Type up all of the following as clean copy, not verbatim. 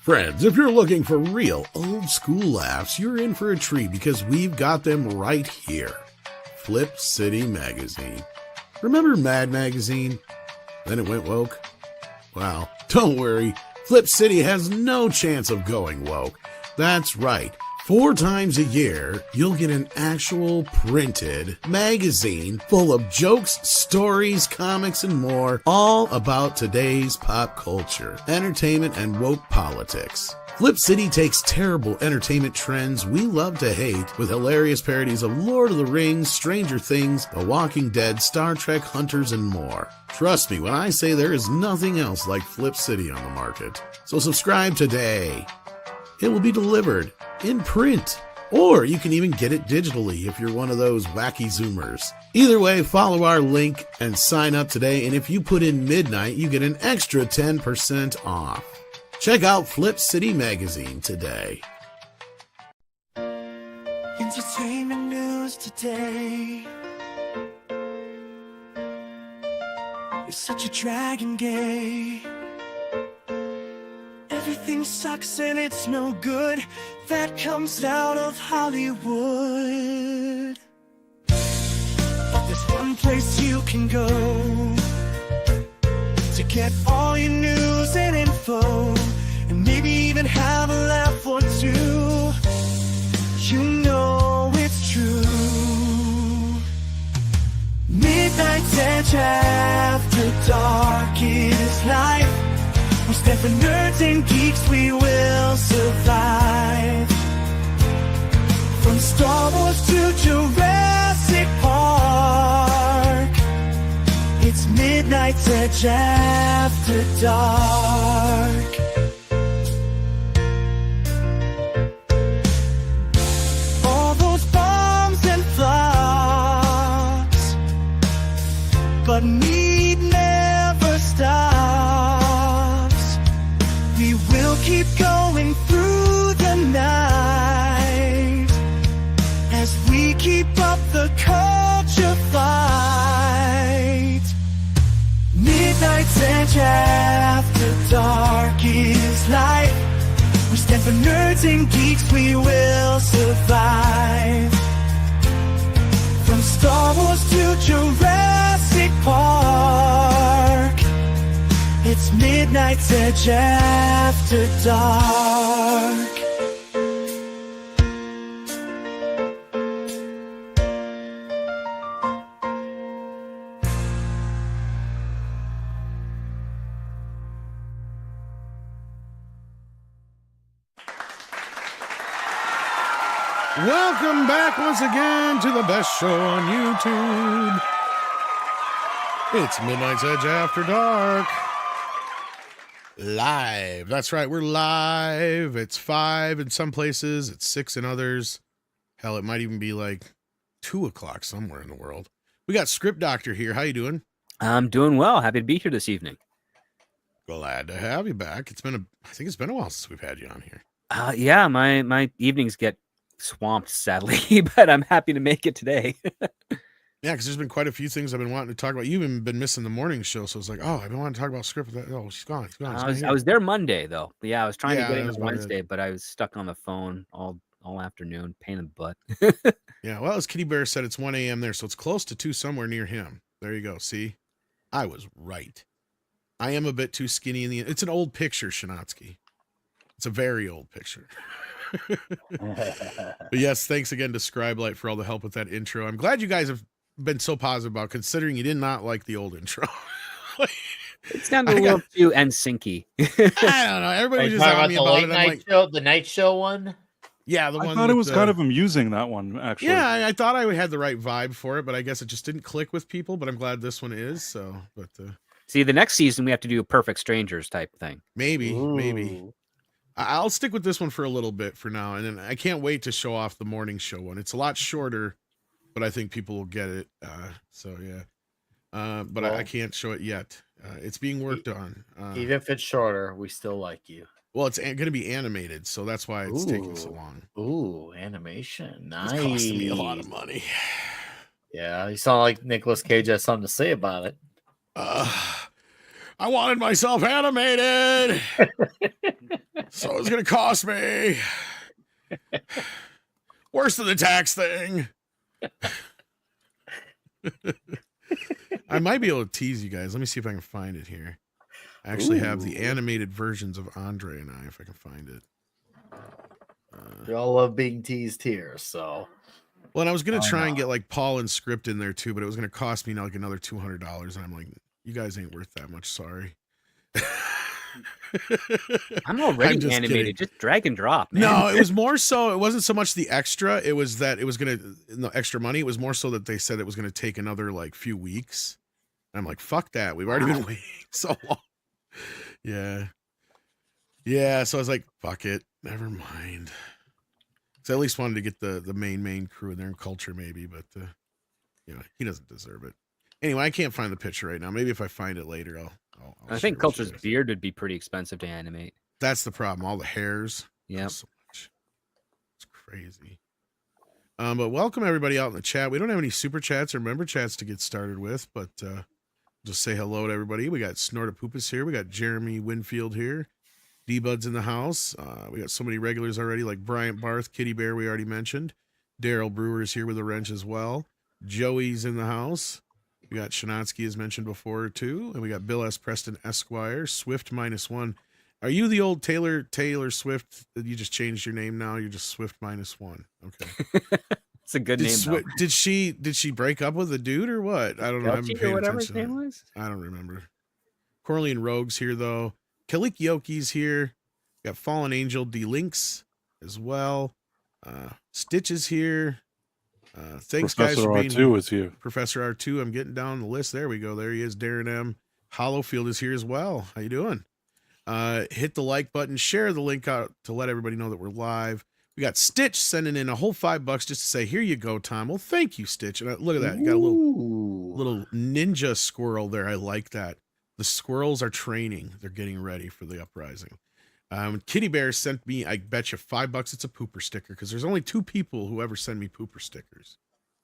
Friends, if you're looking for real old school laughs, you're in for a treat because we've got them right here. Flip City Magazine. Remember Mad Magazine? Then it went woke? Well, don't worry. Flip City has no chance of going woke. That's right. 4 times a year, you'll get an actual printed magazine full of jokes, stories, comics, and more, all about today's pop culture, entertainment, and woke politics. Flip City takes terrible entertainment trends we love to hate with hilarious parodies of Lord of the Rings, Stranger Things, The Walking Dead, Star Trek, Hunters, and more. Trust me when I say there is nothing else like Flip City on the market. So subscribe today. It will be delivered in print, or you can even get it digitally if you're one of those wacky Zoomers. Either way, follow our link and sign up today, and if you put in midnight, you get an extra 10% off. Check out Flip City Magazine today. Entertainment news today. You're such a dragon gay. Everything sucks and it's no good. That comes out of Hollywood. But there's one place you can go to get all your news and info, and maybe even have a laugh or two. You know it's true. Midnight's Edge after dark is life. We stand for nerds and geeks, we will survive. From Star Wars to Jurassic Park, it's Midnight's Edge after dark. All those bombs and flops, but need never stops. We will keep going through the night as we keep up the culture fight. Midnight's Edge after dark is life. We stand for nerds and geeks, we will survive. From Star Wars to Jurassic Park, it's Midnight's Edge after dark. Welcome back once again to the best show on YouTube. It's Midnight's Edge After Dark. Live. That's right, we're live. It's 5 in some places, it's 6 in others. Hell, it might even be like 2 o'clock somewhere in the world. We got Script Doctor here. How you doing? I'm doing well. Happy to be here this evening. Glad to have you back. I think it's been a while since we've had you on here. Yeah, my evenings get swamped, sadly, but I'm happy to make it today. Yeah, because there's been quite a few things I've been wanting to talk about. You've even been missing the morning show, so it's like, oh, I've been wanting to talk about Script. Oh, she's gone. I was there Monday, though. Yeah, I was trying to get in on Monday. Wednesday, but I was stuck on the phone all afternoon. Pain in the butt. Yeah, well, as Kitty Bear said, it's 1 a.m. there, so it's close to 2 somewhere near him. There you go. See? I was right. I am a bit too skinny in the... It's an old picture, Shanatsky. It's a very old picture. But yes, thanks again to Scribelight for all the help with that intro. I'm glad you guys have been so positive about, considering you did not like the old intro. It sounded a little too NSYNC-y. I don't know. Everybody was just on me about it. I'm like, the night show one. Yeah, the one. I thought it was kind of amusing, that one, actually. Yeah, I thought I had the right vibe for it, but I guess it just didn't click with people. But I'm glad this one is. So, but see, the next season we have to do a Perfect Strangers type thing. Maybe. I'll stick with this one for a little bit for now, and then I can't wait to show off the morning show one. It's a lot shorter, but I think people will get it. So yeah, but I can't show it yet. It's being worked on. Even if it's shorter, we still like you. Well, it's going to be animated, so that's why it's taking so long. Ooh, animation. Nice. It's costing me a lot of money. Yeah, you sound like Nicolas Cage has something to say about it. I wanted myself animated. So it's going to cost me. Worse than the tax thing. I might be able to tease you guys. Let me see if I can find it here. I actually have the animated versions of Andre and I, if I can find it. We all love being teased here, so. Well, and I was going to try and get like Paul and script in there too, but it was going to cost me like another $200. And I'm like, you guys ain't worth that much. Sorry. I'm already just animated. kidding. Just drag and drop, man. No, it was more so. It wasn't so much the extra. It was that it was going to, no extra money. It was more so that they said it was going to take another like few weeks. And I'm like, fuck that. We've already been waiting so long. Yeah. Yeah. So I was like, fuck it. Never mind. So I at least wanted to get the main crew in there and culture maybe, but you know, he doesn't deserve it. Anyway, I can't find the picture right now. Maybe if I find it later, I'll I think Culture's beard would be pretty expensive to animate. That's the problem. All the hairs. Yeah. So much. It's crazy. But welcome everybody out in the chat. We don't have any super chats or member chats to get started with, but just say hello to everybody. We got Snortapoopus here. We got Jeremy Winfield here. D-Bud's in the house. We got so many regulars already, like Bryant Barth, Kitty Bear, we already mentioned. Daryl Brewer is here with a wrench as well. Joey's in the house. We got Shanatsky, as mentioned before, too. And we got Bill S. Preston Esquire, Swift -1. Are you the old Taylor Swift? You just changed your name now? You're just Swift -1. Okay. It's a good name, though. Did she break up with a dude or what? I don't know. I haven't paid whatever his attention. name was. I don't remember. Corleone Rogue's here, though. Kalikioki's here. We got Fallen Angel D-Links as well. Stitch is here. Thanks, Professor guys, for being R2 here. is here. Professor R2, I'm getting down the list. There we go. There he is. Darren M. Hollowfield is here as well. How you doing? Hit the like button. Share the link out to let everybody know that we're live. We got Stitch sending in a whole $5 just to say, here you go, Tom. Well, thank you, Stitch. And look at that. You got a little ninja squirrel there. I like that. The squirrels are training. They're getting ready for the uprising. Kitty Bear sent me, I bet you $5 it's a pooper sticker, because there's only 2 people who ever send me pooper stickers.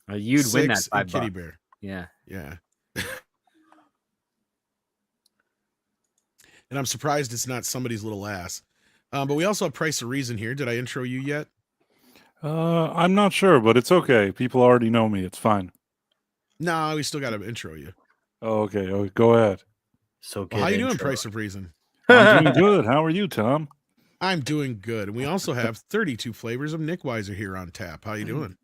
You'd win that 6 and $5. Kitty Bear. Yeah. Yeah. And I'm surprised it's not somebody's little ass. But we also have Price of Reason here. Did I intro you yet? I'm not sure, but it's okay. People already know me. It's fine. No, we still got to intro you. Oh, okay. Oh, go ahead. So Well, how you doing, Price of Reason? I'm doing good. How are you, Tom? I'm doing good. And we also have 32 flavors of Nick Weiser here on tap. How you doing?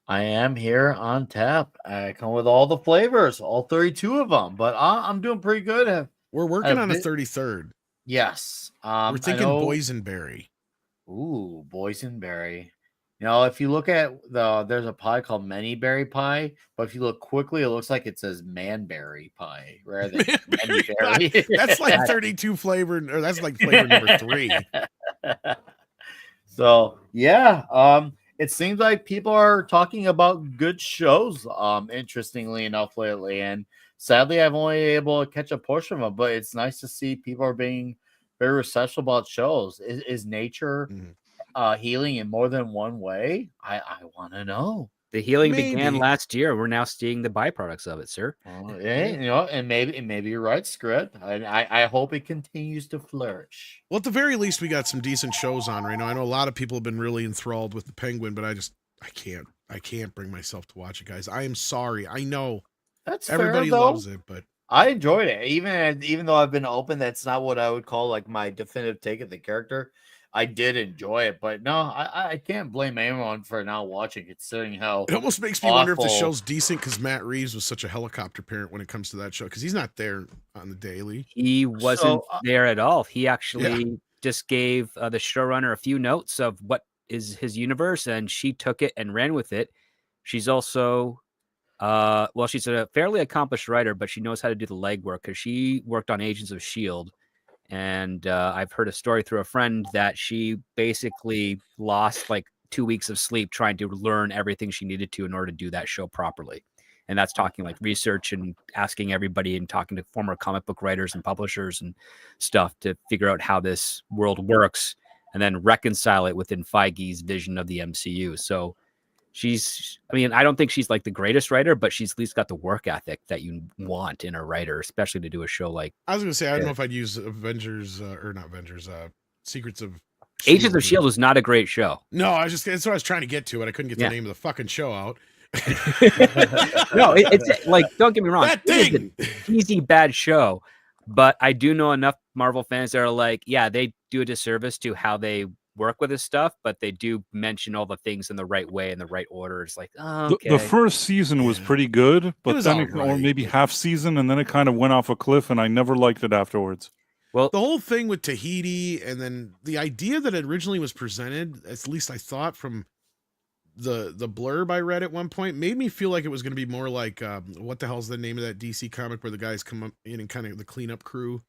I am here on tap. I come with all the flavors, all 32 of them, but I'm doing pretty good. We're working on a 33rd. Yes. We're thinking boysenberry. Ooh, boysenberry. You know, if you look at there's a pie called Manyberry pie, but if you look quickly, it looks like it says Manberry pie rather than Manyberry. That's like 32 flavor, or that's like flavor number 3. So yeah, it seems like people are talking about good shows. Interestingly enough, lately, and sadly, I've only able to catch a portion of them. But it's nice to see people are being very receptive about shows. Is nature healing in more than one way? I want to know. The healing began last year. We're now seeing the byproducts of it, sir. Yeah, you know, and maybe you're right, Scrit. I hope it continues to flourish. Well, at the very least, we got some decent shows on right now. I know a lot of people have been really enthralled with the Penguin, but I can't bring myself to watch it, guys. I am sorry. I know that's everybody fair, loves it, but I enjoyed it. Even though I've been open, that's not what I would call like my definitive take of the character. I did enjoy it, but no, I can't blame anyone for not watching, considering how it almost makes me wonder if the show's decent because Matt Reeves was such a helicopter parent when it comes to that show, because he's not there on the daily. He wasn't there at all. He actually just gave the showrunner a few notes of what is his universe, and she took it and ran with it. She's also, she's a fairly accomplished writer, but she knows how to do the legwork because she worked on Agents of S.H.I.E.L.D. And I've heard a story through a friend that she basically lost like 2 weeks of sleep trying to learn everything she needed to in order to do that show properly. And that's talking like research and asking everybody and talking to former comic book writers and publishers and stuff to figure out how this world works and then reconcile it within Feige's vision of the MCU. So I mean, I don't think she's like the greatest writer, but she's at least got the work ethic that you want in a writer, especially to do a show like I was gonna say I don't know if I'd use Avengers or not Avengers. Secrets of Agents of or- Shield was not a great show. No, that's what I was trying to get to, and I couldn't get the Yeah. name of the fucking show out. No, it's like, don't get me wrong, That it is thing! a cheesy bad show, but I do know enough Marvel fans that are like, yeah, they do a disservice to how they work with this stuff, but they do mention all the things in the right way, in the right order. It's like, oh, okay. The first season was pretty good, but was then all or right. maybe half season, and then it kind of went off a cliff, and I never liked it afterwards. Well, The whole thing with Tahiti, and then the idea that it originally was presented, at least I thought from the blurb I read at one point, made me feel like it was going to be more like what the hell's the name of that DC comic where the guys come up in and kind of the cleanup crew,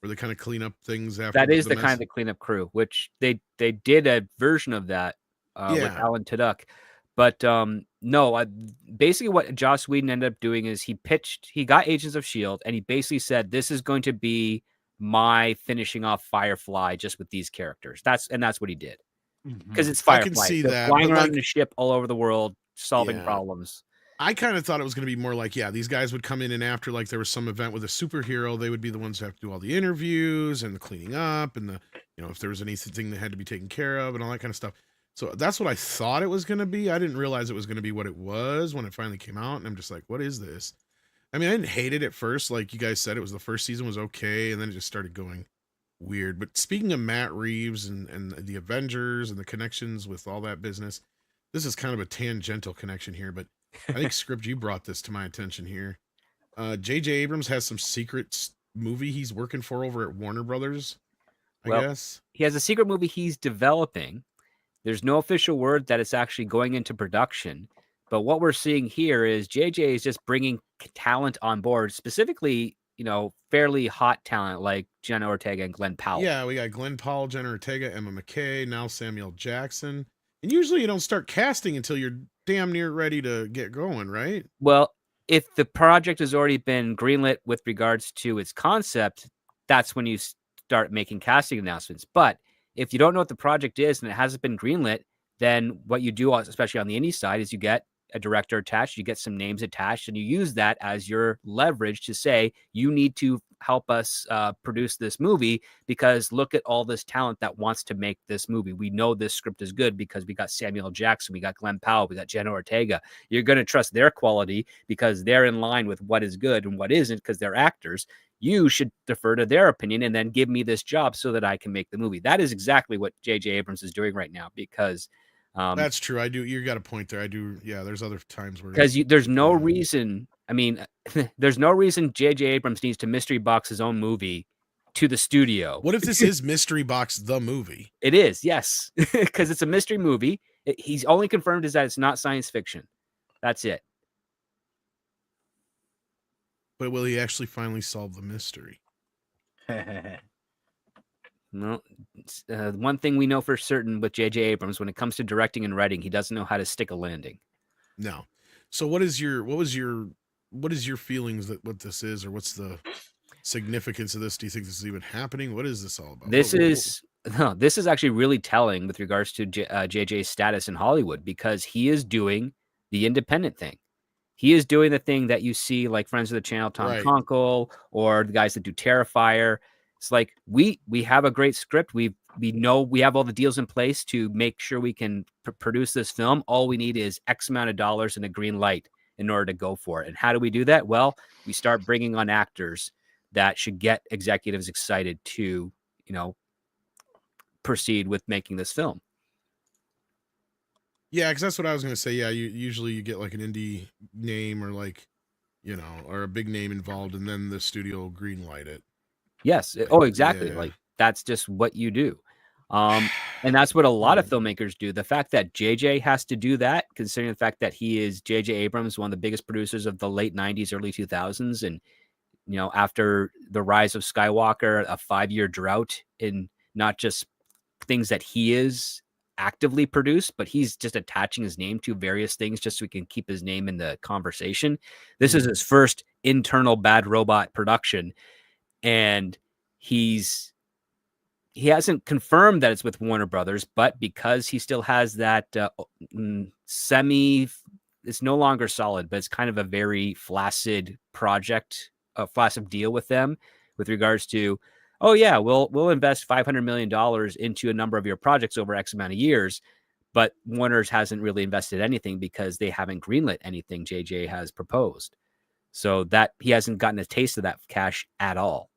where they kind of clean up things after that is the mess. kind of the cleanup crew, which they did a version of that with Yeah. Alan Tudyk. But no, basically what Joss Whedon ended up doing is he got Agents of S.H.I.E.L.D. and he basically said, this is going to be my finishing off Firefly just with these characters. That's what he did. Because it's I Firefly. can see They're that, flying but, around like- in a ship all over the world, solving Yeah. problems. I kind of thought it was going to be more like, yeah, these guys would come in and after like there was some event with a superhero, they would be the ones who have to do all the interviews and the cleaning up and the, if there was anything that had to be taken care of and all that kind of stuff. So that's what I thought it was going to be. I didn't realize it was going to be what it was when it finally came out. And I'm just like, what is this? I mean, I didn't hate it at first. Like you guys said, it was the first season was okay. And then it just started going weird. But speaking of Matt Reeves and the Avengers and the connections with all that business, this is kind of a tangential connection here, but I think Script, you brought this to my attention here. J.J. Abrams has some secret movie he's working for over at Warner Brothers, I guess. He has a secret movie he's developing. There's no official word that it's actually going into production. But what we're seeing here is JJ is just bringing talent on board, specifically, fairly hot talent like Jenna Ortega and Glenn Powell. Yeah, we got Glenn Powell, Jenna Ortega, Emma McKay, now Samuel Jackson. And usually you don't start casting until you're damn near ready to get going, right? Well, if the project has already been greenlit with regards to its concept, that's when you start making casting announcements. But if you don't know what the project is and it hasn't been greenlit, then what you do, especially on the indie side, is you get a director attached, you get some names attached, and you use that as your leverage to say, you need to help us produce this movie because look at all this talent that wants to make this movie. We know this script is good because we got Samuel Jackson, we got Glenn Powell, we got Jenna Ortega. You're going to trust their quality because they're in line with what is good and what isn't because they're actors. You should defer to their opinion and then give me this job so that I can make the movie. That is exactly what J.J. Abrams is doing right now because that's true. I do. You got a point there. I do. Yeah, there's other times where because there's no reason. I mean, there's no reason J.J. Abrams needs to mystery box his own movie to the studio. What if this is Mystery Box the movie? It is, yes, because it's a mystery movie. He's only confirmed is that it's not science fiction. That's it. But will he actually finally solve the mystery? No, one thing we know for certain with J.J. Abrams, when it comes to directing and writing, he doesn't know how to stick a landing. No. So what is your feelings that what this is, or what's the significance of this? Do you think this is even happening? What is this all about? This is actually really telling with regards to JJ's status in Hollywood because he is doing the independent thing. He is doing the thing that you see like friends of the channel, Tom Conkle, or the guys that do Terrifier. It's like we have a great script. We know we have all the deals in place to make sure we can produce this film. All we need is X amount of dollars and a green light in order to go for it. And how do we do that? Well, we start bringing on actors that should get executives excited to, proceed with making this film. Yeah, because that's what I was going to say. Yeah, usually you get like an indie name or like, or a big name involved, and then the studio will green light it. Yes. Oh, exactly. Yeah. Like that's just what you do. And that's what a lot of filmmakers do. The fact that JJ has to do that, considering the fact that he is JJ Abrams, one of the biggest producers of the late 90s, early 2000s. And, after the rise of Skywalker, a 5-year drought in not just things that he is actively produced, but he's just attaching his name to various things just so we can keep his name in the conversation. This is his first internal Bad Robot production. And he's he hasn't confirmed that it's with Warner Brothers, but because he still has that it's no longer solid, but it's kind of a very flaccid project, a flaccid deal with them with regards to, oh yeah, we'll invest $500 million into a number of your projects over X amount of years. But Warner's hasn't really invested anything because they haven't greenlit anything JJ has proposed. So that he hasn't gotten a taste of that cash at all.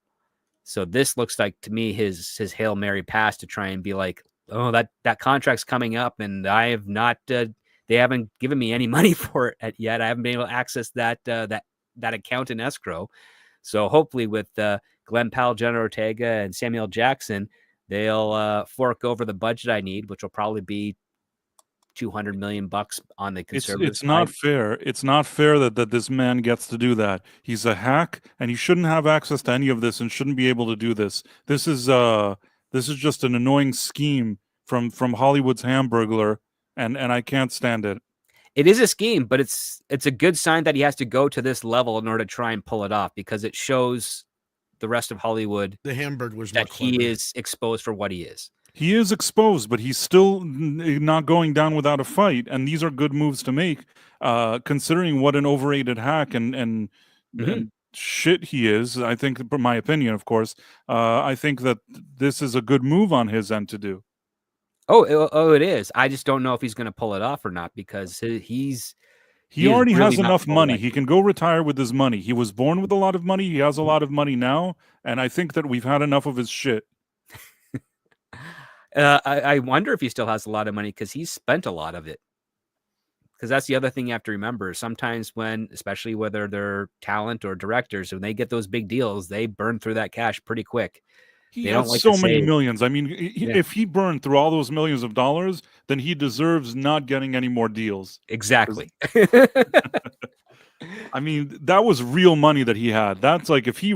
So this looks like to me his Hail Mary pass to try and be like, oh, that contract's coming up and I have not they haven't given me any money for it yet. I haven't been able to access that account in escrow. So hopefully with Glenn Powell, Jenna Ortega, and Samuel Jackson, they'll fork over the budget I need, which will probably be $200 million on the conservative It's not fair. It's not fair that this man gets to do that. He's a hack, and he shouldn't have access to any of this, and shouldn't be able to do this. This is just an annoying scheme from Hollywood's Hamburglar, and I can't stand it. It is a scheme, but it's a good sign that he has to go to this level in order to try and pull it off, because it shows the rest of Hollywood the Hamburg was that he is exposed for what he is. He is exposed, but he's still not going down without a fight, and these are good moves to make, considering what an overrated hack and shit he is. I think, from my opinion, of course, I think that this is a good move on his end to do. Oh, it is. I just don't know if he's going to pull it off or not, because he already really has enough money. He can go retire with his money. He was born with a lot of money. He has a lot of money now, and I think that we've had enough of his shit. I wonder if he still has a lot of money, because he's spent a lot of it. Because that's the other thing you have to remember. Sometimes especially whether they're talent or directors, when they get those big deals, they burn through that cash pretty quick. He has so many millions. I mean, if he burned through all those millions of dollars, then he deserves not getting any more deals. Exactly. I mean, that was real money that he had. That's like, if he,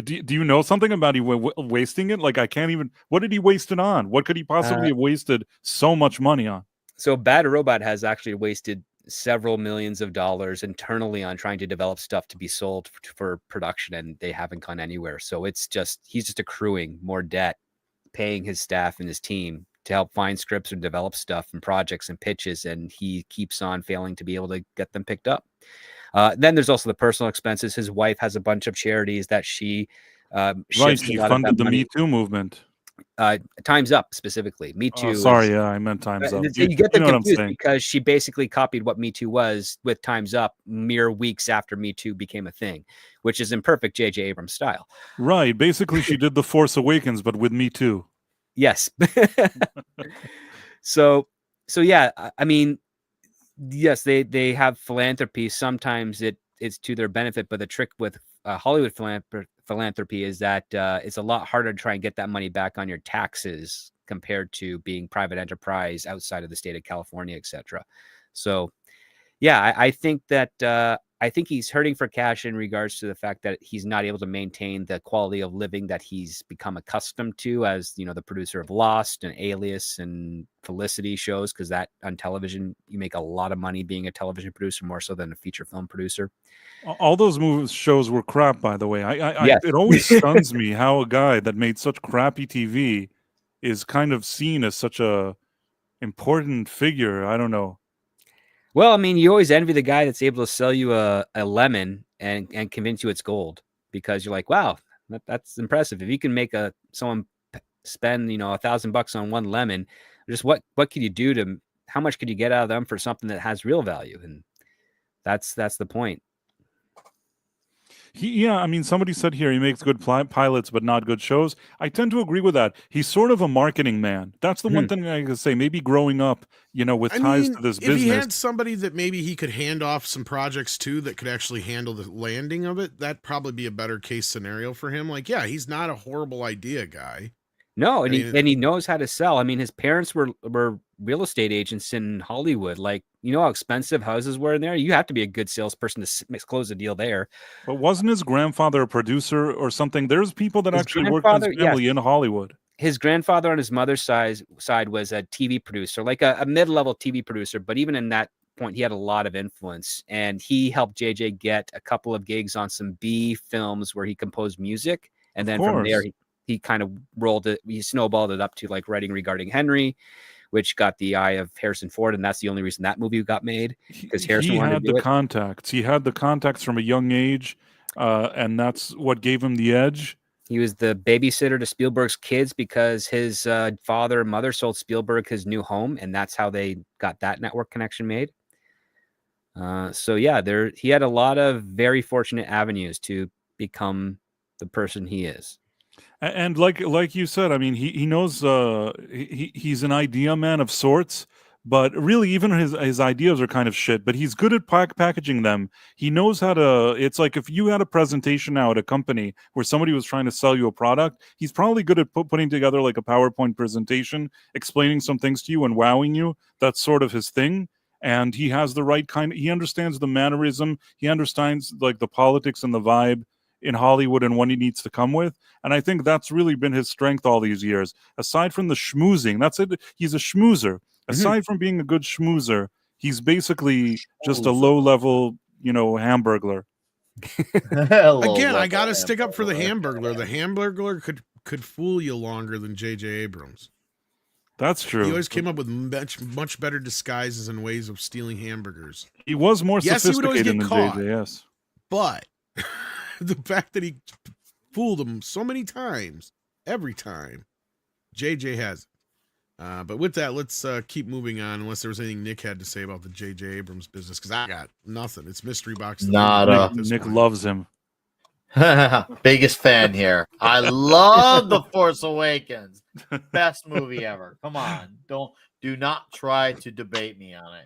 do you know something about he wasting it? Like, I can't even, what did he waste it on? What could he possibly have wasted so much money on? So Bad Robot has actually wasted several millions of dollars internally on trying to develop stuff to be sold for production, and they haven't gone anywhere. So he's just accruing more debt, paying his staff and his team to help find scripts or develop stuff and projects and pitches, and he keeps on failing to be able to get them picked up. Then there's also the personal expenses. His wife has a bunch of charities that she she funded the Me Too movement. Time's Up specifically. Me Too. I meant Time's Up. You get them confused because she basically copied what Me Too was with Time's Up mere weeks after Me Too became a thing, which is in perfect J.J. Abrams style. Right. Basically, she did The Force Awakens, but with Me Too. Yes. So yeah, I mean, yes, they have philanthropy. Sometimes it's to their benefit, but the trick with Hollywood philanthropy is that it's a lot harder to try and get that money back on your taxes compared to being private enterprise outside of the state of California, etc. So yeah, I think that I think he's hurting for cash in regards to the fact that he's not able to maintain the quality of living that he's become accustomed to as, the producer of Lost and Alias and Felicity shows, because that on television, you make a lot of money being a television producer, more so than a feature film producer. All those shows were crap, by the way. Yes. It always stuns me how a guy that made such crappy TV is kind of seen as such a important figure. I don't know. Well, I mean, you always envy the guy that's able to sell you a lemon and convince you it's gold, because you're like, wow, that's impressive. If you can make someone spend, $1,000 on one lemon, just what could you do how much could you get out of them for something that has real value? And that's the point. I mean, somebody said here he makes good pilots, but not good shows. I tend to agree with that. He's sort of a marketing man. That's the one thing I could say. Maybe growing up, with ties to this business. If he had somebody that maybe he could hand off some projects to that could actually handle the landing of it, that'd probably be a better case scenario for him. Like, yeah, he's not a horrible idea guy. No, and he knows how to sell. I mean, his parents were real estate agents in Hollywood. Like, you know how expensive houses were in there? You have to be a good salesperson to close a deal there. But wasn't his grandfather a producer or something? There's people that actually worked in his family in Hollywood. His grandfather on his mother's side was a TV producer, like a mid-level TV producer. But even in that point, he had a lot of influence. And he helped JJ get a couple of gigs on some B films where he composed music. And then from there, he kind of he snowballed it up to like writing regarding Henry, which got the eye of Harrison Ford, and that's the only reason that movie got made, because Harrison he wanted had to do the it. contacts. He had the contacts from a young age, and that's what gave him the edge. He was the babysitter to Spielberg's kids because his father and mother sold Spielberg his new home, and that's how they got that network connection made. So yeah, he had a lot of very fortunate avenues to become the person he is. And like you said, I mean, he knows he's an idea man of sorts, but really even his ideas are kind of shit, but he's good at packaging them. He knows how to. It's like if you had a presentation now at a company where somebody was trying to sell you a product, he's probably good at putting together like a PowerPoint presentation, explaining some things to you and wowing you. That's sort of his thing. And he has the right kind. He understands the mannerism. He understands like the politics and the vibe in Hollywood and what he needs to come with. And I think that's really been his strength all these years. Aside from the schmoozing, that's it. He's a schmoozer. Aside from being a good schmoozer, he's basically just a low-level, hamburglar. Again, I got to stick up for the Hamburglar. The Hamburglar could fool you longer than J.J. Abrams. That's true. He always came up with much better disguises and ways of stealing hamburgers. He was more sophisticated than caught, J.J., yes. But the fact that he fooled him so many times, every time, J.J. has it. But with that, let's keep moving on, unless there was anything Nick had to say about the J.J. Abrams business, because I got nothing. It's mystery box. Nada. Nick loves him. Biggest fan here. I love The Force Awakens. Best movie ever. Come on. Do not try to debate me on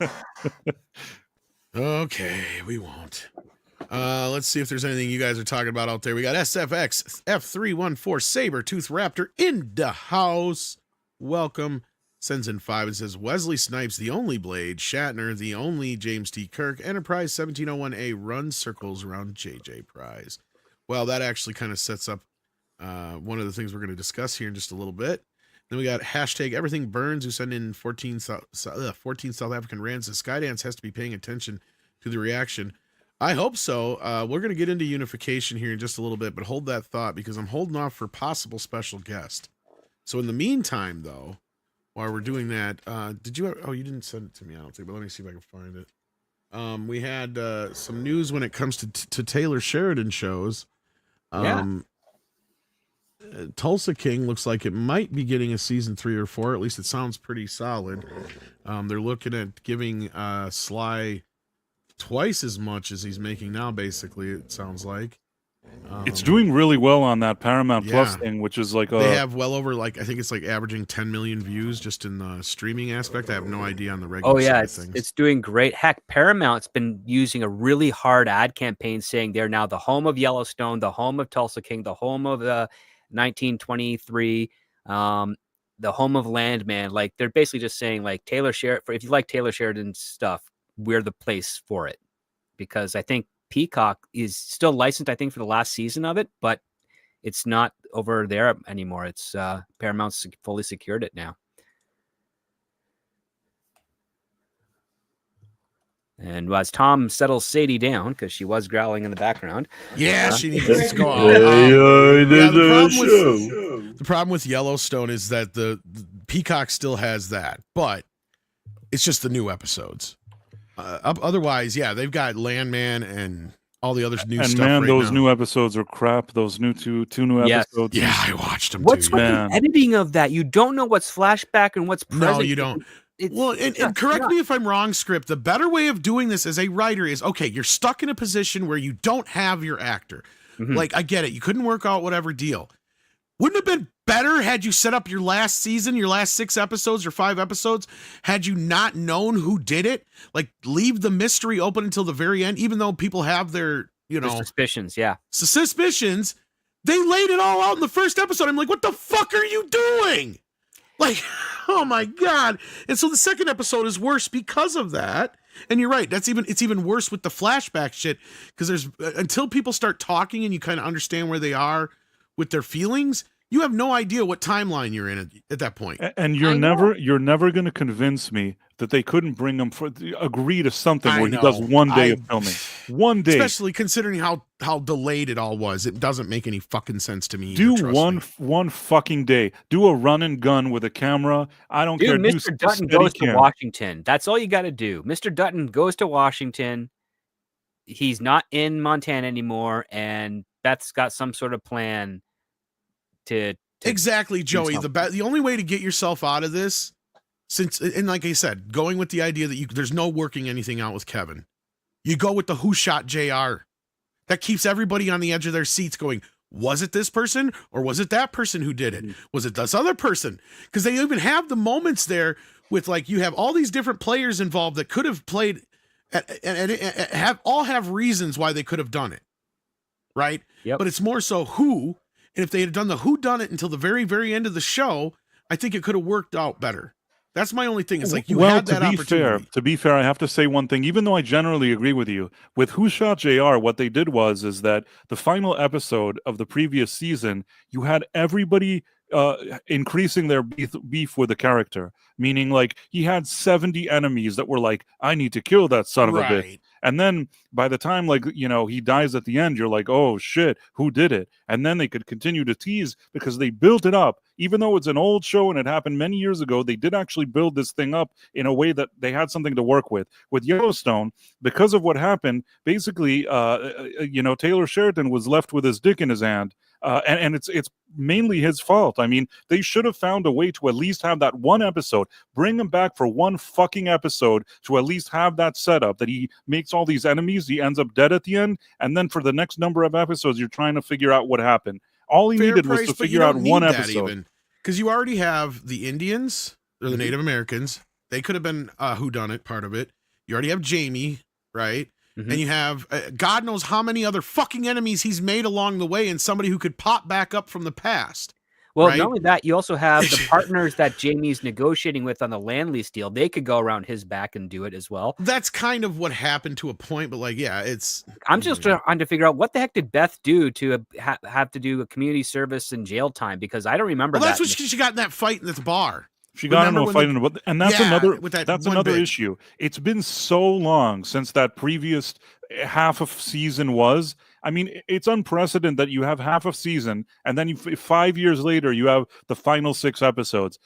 it. Okay, we won't. Let's see if there's anything you guys are talking about out there. We got SFX F314 Saber-Tooth Raptor in the house. Welcome. Sends in 5 and says, Wesley Snipes, the only Blade, Shatner, the only James T. Kirk, Enterprise 1701A runs circles around JJ Prize. Well, that actually kind of sets up one of the things we're going to discuss here in just a little bit. Then we got hashtag Everything Burns, who sent in 14 South African rands. The Skydance has to be paying attention to the reaction. I hope so. We're going to get into Unification here in just a little bit, but hold that thought because I'm holding off for possible special guest. So in the meantime, though, while we're doing that, you didn't send it to me, I don't think, but let me see if I can find it. We had some news when it comes to Taylor Sheridan shows. Tulsa King looks like it might be getting a season 3 or 4. At least it sounds pretty solid. They're looking at giving Sly twice as much as he's making now, basically, it sounds like. It's doing really well on that Paramount Plus thing, which is like they have well over, like, I think it's like averaging 10 million views just in the streaming aspect. I have no idea on the regular side of things. It's doing great. Heck, Paramount's been using a really hard ad campaign saying they're now the home of Yellowstone, the home of Tulsa King, the home of 1923, the home of Landman. Like, they're basically just saying, like, if you like Taylor Sheridan's stuff, we're the place for it. Because I think Peacock is still licensed, I think, for the last season of it, but it's not over there anymore. It's Paramount's fully secured it now. And as Tom settles Sadie down, because she was growling in the background. Yeah, she needs to go on. The problem with Yellowstone is that the Peacock still has that, but it's just the new episodes. Otherwise, they've got Landman and all the other new stuff. And man, those now. New episodes are crap. Those two new episodes. Yeah, I watched them. What's too. with the editing of that? You don't know what's flashback and what's present. No, you don't. And correct me if I'm wrong, Script. The better way of doing this as a writer is, okay, you're stuck in a position where you don't have your actor. Mm-hmm. Like, I get it. You couldn't work out whatever deal. Wouldn't it have been better had you set up your last season, your last 6 episodes or 5 episodes, had you not known who did it? Like, leave the mystery open until the very end, even though people have their, their suspicions, suspicions. They laid it all out in the first episode. I'm like, what the fuck are you doing? Like, oh my God. And so the second episode is worse because of that. And you're right. It's even worse with the flashback shit, because until people start talking and you kind of understand where they are with their feelings, you have no idea what timeline you're in at that point. And you're never going to convince me that they couldn't bring him agree to something where he does one day of filming. One day. Especially considering how delayed it all was. It doesn't make any fucking sense to me. Do either, one fucking day. Do a run and gun with a camera. I don't care. Dude, Mr. Do Dutton steady goes to cam. Washington. That's all you got to do. Mr. Dutton goes to Washington. He's not in Montana anymore, and Beth's got some sort of plan to Exactly, Joey. something. The only way to get yourself out of this, and like I said, going with the idea that there's no working anything out with Kevin, you go with the who shot JR. That keeps everybody on the edge of their seats going, was it this person or was it that person who did it? Was it this other person? Because they even have the moments there with, like, you have all these different players involved that could have played and have reasons why they could have done it, right? Yep. But it's more so who, and if they had done the who done it until the very, very end of the show, I think it could have worked out better. That's my only thing. It's like you had that opportunity. To be fair, I have to say one thing. Even though I generally agree with you, with Who Shot JR, what they did is that the final episode of the previous season, you had everybody increasing their beef with the character. Meaning, like, he had 70 enemies that were like, I need to kill that son of a bitch. And then by the time, like, you know, he dies at the end, you're like, oh shit, who did it? And then they could continue to tease because they built it up. Even though it's an old show and it happened many years ago, they did actually build this thing up in a way that they had something to work with. With Yellowstone, because of what happened, basically, you know, Taylor Sheridan was left with his dick in his hand. And it's mainly his fault. I mean, they should have found a way to at least have that one episode, bring him back for one fucking episode to at least have that setup that he makes all these enemies, he ends up dead at the end, and then for the next number of episodes, you're trying to figure out what happened. All he needed was to figure out one episode. Because you already have the Indians, or the Native Americans. They could have been whodunit part of it. You already have Jamie, right? And you have God knows how many other fucking enemies he's made along the way, and somebody who could pop back up from the past. Well, right? not only that, you also have the partners that Jamie's negotiating with on the land lease deal. They could go around his back and do it as well. That's kind of what happened to a point, but like, yeah, it's. I'm just trying to figure out what the heck did Beth do to have to do a community service and jail time, because I don't remember. Well, that's what she got in that fight in the bar. She got into a fight, and that's another bitch. issue. It's been so long since that previous half of season was. I mean, it's unprecedented that you have half of season, and then 5 years later, you have the final 6 episodes.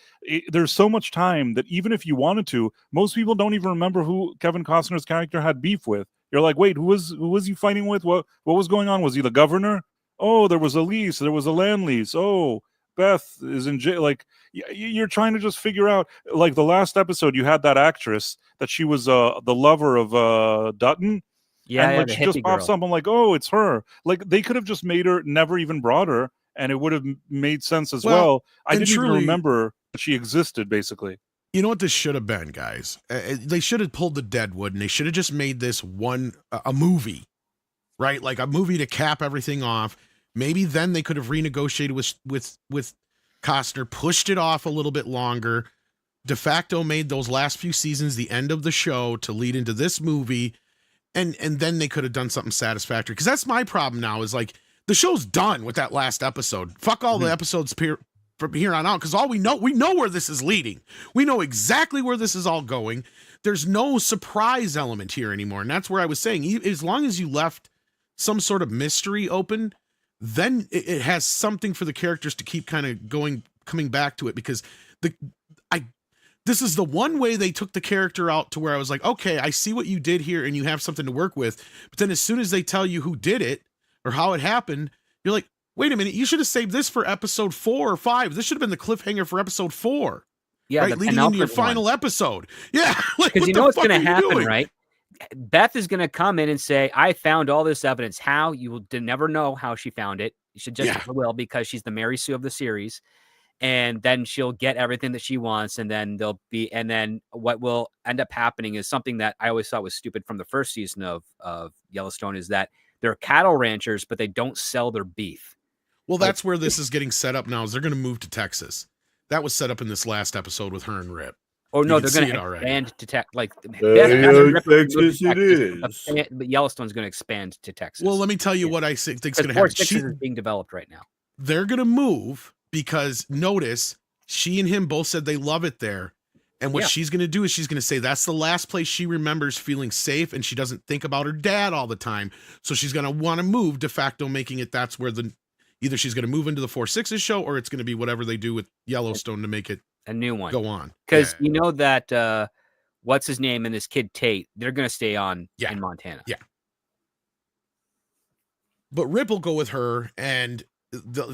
There's so much time that even if you wanted to, most people don't even remember who Kevin Costner's character had beef with. You're like, wait, who was he fighting with? What was going on? Was he the governor? Oh, there was a lease. There was a land lease. Oh, Beth is in jail. Like, you're trying to just figure out. Like the last episode, you had that actress that she was the lover of Dutton. Yeah, and like she just pops up. I'm like, oh, it's her. Like they could have just made her, never even brought her, and it would have made sense as well. I didn't even remember that she existed. Basically, you know what this should have been, guys? They should have pulled the Deadwood, and they should have just made this a movie, right? Like a movie to cap everything off. Maybe then they could have renegotiated with Costner, pushed it off a little bit longer. De facto made those last few seasons the end of the show to lead into this movie. And then they could have done something satisfactory. Because that's my problem now is like the show's done with that last episode. Fuck all the episodes from here on out. Because we know where this is leading. We know exactly where this is all going. There's no surprise element here anymore. And that's where I was saying, as long as you left some sort of mystery open, then it has something for the characters to keep kind of coming back to it. Because this is the one way they took the character out to where I was like, okay, I see what you did here and you have something to work with. But then as soon as they tell you who did it or how it happened, you're like, wait a minute, you should have saved this for episode 4 or 5. This should have been the cliffhanger for episode 4. Yeah, right? Leading into your final episode. Yeah. Because you know what's going to happen, right? Beth is going to come in and say, I found all this evidence. How? You will never know how she found it. You should just will, because she's the Mary Sue of the series. And then she'll get everything that she wants, and then what will end up happening is something that I always thought was stupid from the first season of Yellowstone, is that they're cattle ranchers, but they don't sell their beef. Well, that's where this is getting set up now, is they're going to move to Texas. That was set up in this last episode with her and Rip. Oh no, they're going to expand to Texas. Texas it is. But Yellowstone's going to expand to Texas. Well, let me tell you what I think is going to happen. Texas is being developed right now. They're going to move because notice she and him both said they love it there. And what Yeah. she's going to do is she's going to say that's the last place she remembers feeling safe, and she doesn't think about her dad all the time. So she's going to want to move, de facto making it that's where either she's going to move into the 4/6 show, or it's going to be whatever they do with Yellowstone to make it A new one. go on. Because Yeah. you know that what's his name and this kid Tate, they're going to stay on Yeah. in Montana. Yeah. But Rip will go with her, and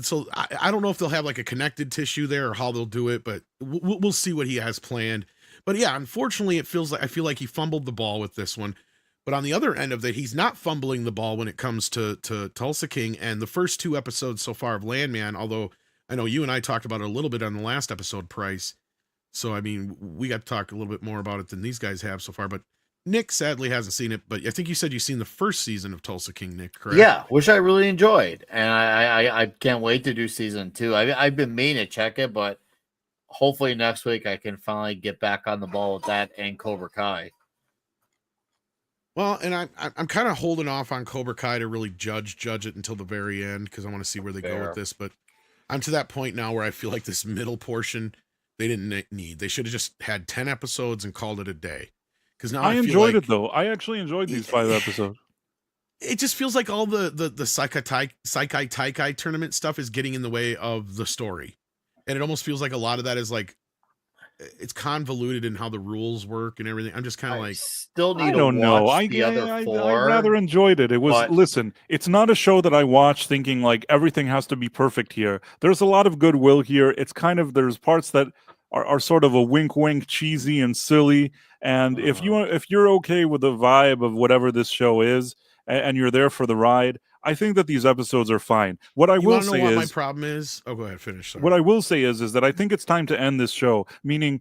so I don't know if they'll have like a connected tissue there or how they'll do it, but we'll see what he has planned. But yeah, unfortunately, I feel like he fumbled the ball with this one. But on the other end of that, he's not fumbling the ball when it comes to Tulsa King. And the first 2 episodes so far of Landman, although I know you and I talked about it a little bit on the last episode, Price. So, I mean, we got to talk a little bit more about it than these guys have so far. But Nick sadly hasn't seen it, but I think you said you've seen the first season of Tulsa King, Nick, correct? Yeah, which I really enjoyed, and I can't wait to do season 2. I've been meaning to check it, but hopefully next week I can finally get back on the ball with that and Cobra Kai. Well, and I'm kind of holding off on Cobra Kai to really judge it until the very end because I want to see where they go with this. But I'm to that point now where I feel like this middle portion they didn't need. They should have just had 10 episodes and called it a day. Because now I enjoyed like, it though. I actually enjoyed these 5 episodes. It just feels like all the Saikai Taikai tournament stuff is getting in the way of the story. And it almost feels like a lot of that is like it's convoluted in how the rules work and everything. I'm just kind of like still need I don't to know. watch the other I 4. rather enjoyed it. It was listen, it's not a show that I watch thinking like everything has to be perfect here. There's a lot of goodwill here. It's kind of there's parts that are sort of a wink cheesy and silly. And if you're okay with the vibe of whatever this show is and you're there for the ride, I think that these episodes are fine. What I will say is my problem is. Oh, go ahead, finish. Sorry. What I will say is that I think it's time to end this show. Meaning,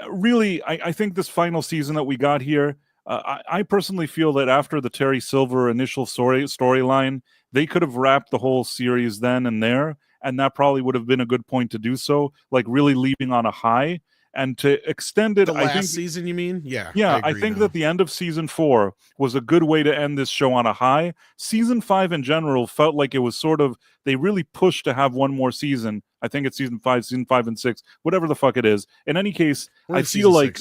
really, I think this final season that we got here. I personally feel that after the Terry Silver initial storyline, they could have wrapped the whole series then and there, and that probably would have been a good point to do so. Like really leaving on a high. And to extend it, the last I think season, you mean? Yeah. I think that the end of season 4 was a good way to end this show on a high. Season 5 in general felt like it was sort of they really pushed to have one more season. I think it's season 5 and 6, whatever the fuck it is. In any case, I feel like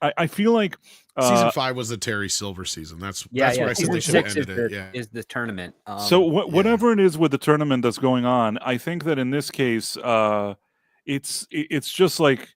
I feel like season 5 was the Terry Silver season. That's where I said they should have ended it. Yeah, is the tournament. So whatever it is with the tournament that's going on, I think that in this case, it's just like.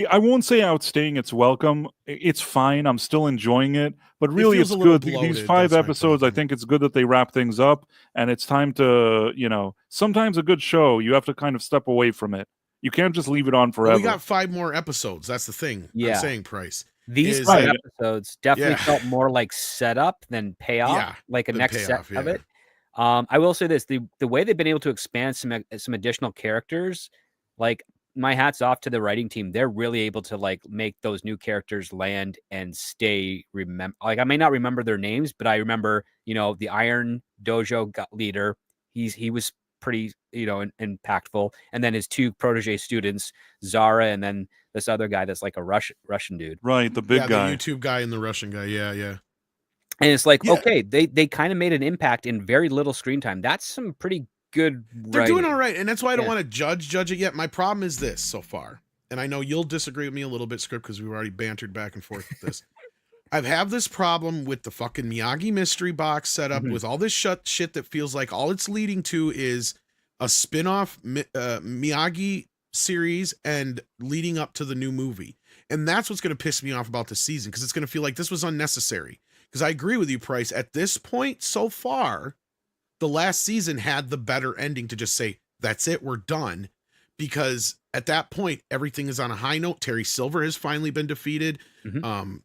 I won't say outstaying its welcome. It's fine. I'm still enjoying it. But really, it's good. These 5 episodes, I think it's good that they wrap things up. And it's time to, sometimes a good show, you have to kind of step away from it. You can't just leave it on forever. We got 5 more episodes. That's the thing. Yeah. I'm saying, Price. These 5 episodes definitely felt more like setup than payoff, like a next set of it. I will say this, the way they've been able to expand some additional characters, like my hat's off to the writing team. They're really able to like make those new characters land and stay like I may not remember their names, but I remember, the Iron Dojo leader. He was pretty, impactful. And then his 2 protege students, Zara, and then this other guy that's like a Russian dude. Right, the big guy. The YouTube guy and the Russian guy. Yeah. And it's like, okay, they kind of made an impact in very little screen time. That's some pretty good They're doing all right, and that's why I don't want to judge it yet. My problem is this so far, and I know you'll disagree with me a little bit, Script, because we've already bantered back and forth with this. I have this problem with the fucking Miyagi mystery box setup with all this shit that feels like all it's leading to is a spin-off Miyagi series and leading up to the new movie. And that's what's going to piss me off about the season, because it's going to feel like this was unnecessary. Because I agree with you, Price. At this point so far, the last season had the better ending to just say, that's it, we're done. Because at that point, everything is on a high note. Terry Silver has finally been defeated. Kreese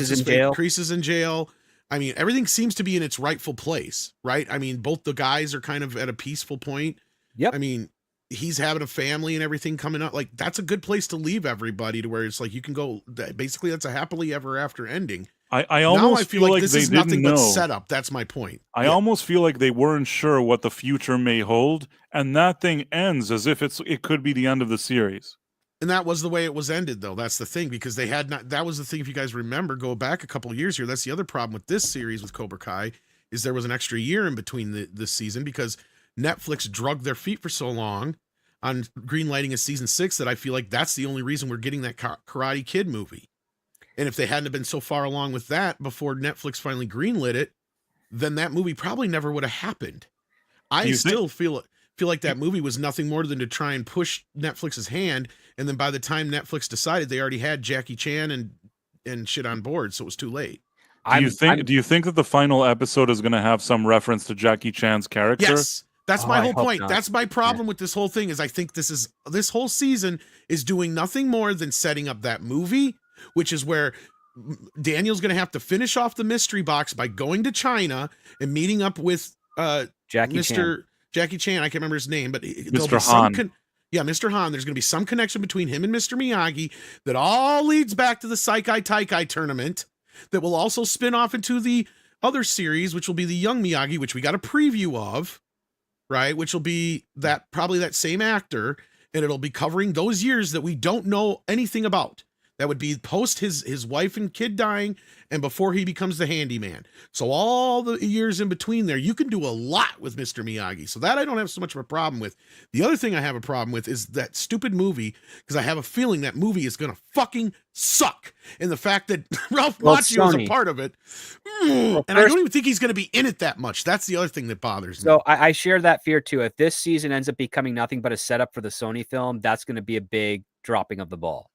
is in jail. Kreese is in jail. I mean, everything seems to be in its rightful place, right? I mean, both the guys are kind of at a peaceful point. Yep. I mean, he's having a family and everything coming up. Like, that's a good place to leave everybody, to where it's like you can go. Basically, that's a happily ever after ending. I almost feel like this they is nothing didn't but know. setup. That's my point. I almost feel like they weren't sure what the future may hold, and that thing ends as if it could be the end of the series. And that was the way it was ended, though. That's the thing, because they had not. That was the thing. If you guys remember, go back a couple of years here. That's the other problem with this series with Cobra Kai, is there was an extra year in between this season because Netflix drugged their feet for so long on greenlighting a season 6 that I feel like that's the only reason we're getting that Karate Kid movie. And if they hadn't been so far along with that before Netflix finally greenlit it, then that movie probably never would have happened. I still feel like that movie was nothing more than to try and push Netflix's hand. And then by the time Netflix decided, they already had Jackie Chan and shit on board, so it was too late. Do you think that the final episode is going to have some reference to Jackie Chan's character? Yes. That's my whole point. Not. That's my problem with this whole thing is I think this whole season is doing nothing more than setting up that movie, which is where Daniel's going to have to finish off the mystery box by going to China and meeting up with Jackie Chan. I can't remember his name, but Mr. Han. Mr. Han. There's going to be some connection between him and Mr. Miyagi that all leads back to the Saikai Taikai tournament that will also spin off into the other series, which will be the Young Miyagi, which we got a preview of, right? Which will be probably that same actor, and it'll be covering those years that we don't know anything about. That would be post his wife and kid dying and before he becomes the handyman. So all the years in between there, you can do a lot with Mr. Miyagi. So that I don't have so much of a problem with. The other thing I have a problem with is that stupid movie, because I have a feeling that movie is going to fucking suck. And the fact that Ralph Macchio is a part of it. And I don't even think he's going to be in it that much. That's the other thing that bothers me. So I share that fear too. If this season ends up becoming nothing but a setup for the Sony film, that's going to be a big dropping of the ball.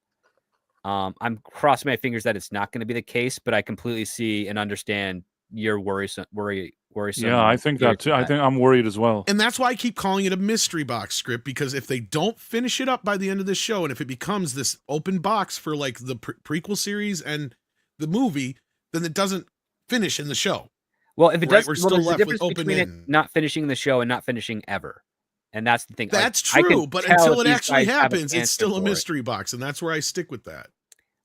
I'm crossing my fingers that it's not going to be the case, but I completely see and understand your worrisome. Yeah, I think that too. I think I'm worried as well. And that's why I keep calling it a mystery box script, because if they don't finish it up by the end of this show, and if it becomes this open box for like the prequel series and the movie, then it doesn't finish in the show. Well, if it does, we're still left with open between it end. not finishing the show and not finishing ever. And that's the thing. That's true, but until it actually happens, it's still a mystery box, and that's where I stick with that.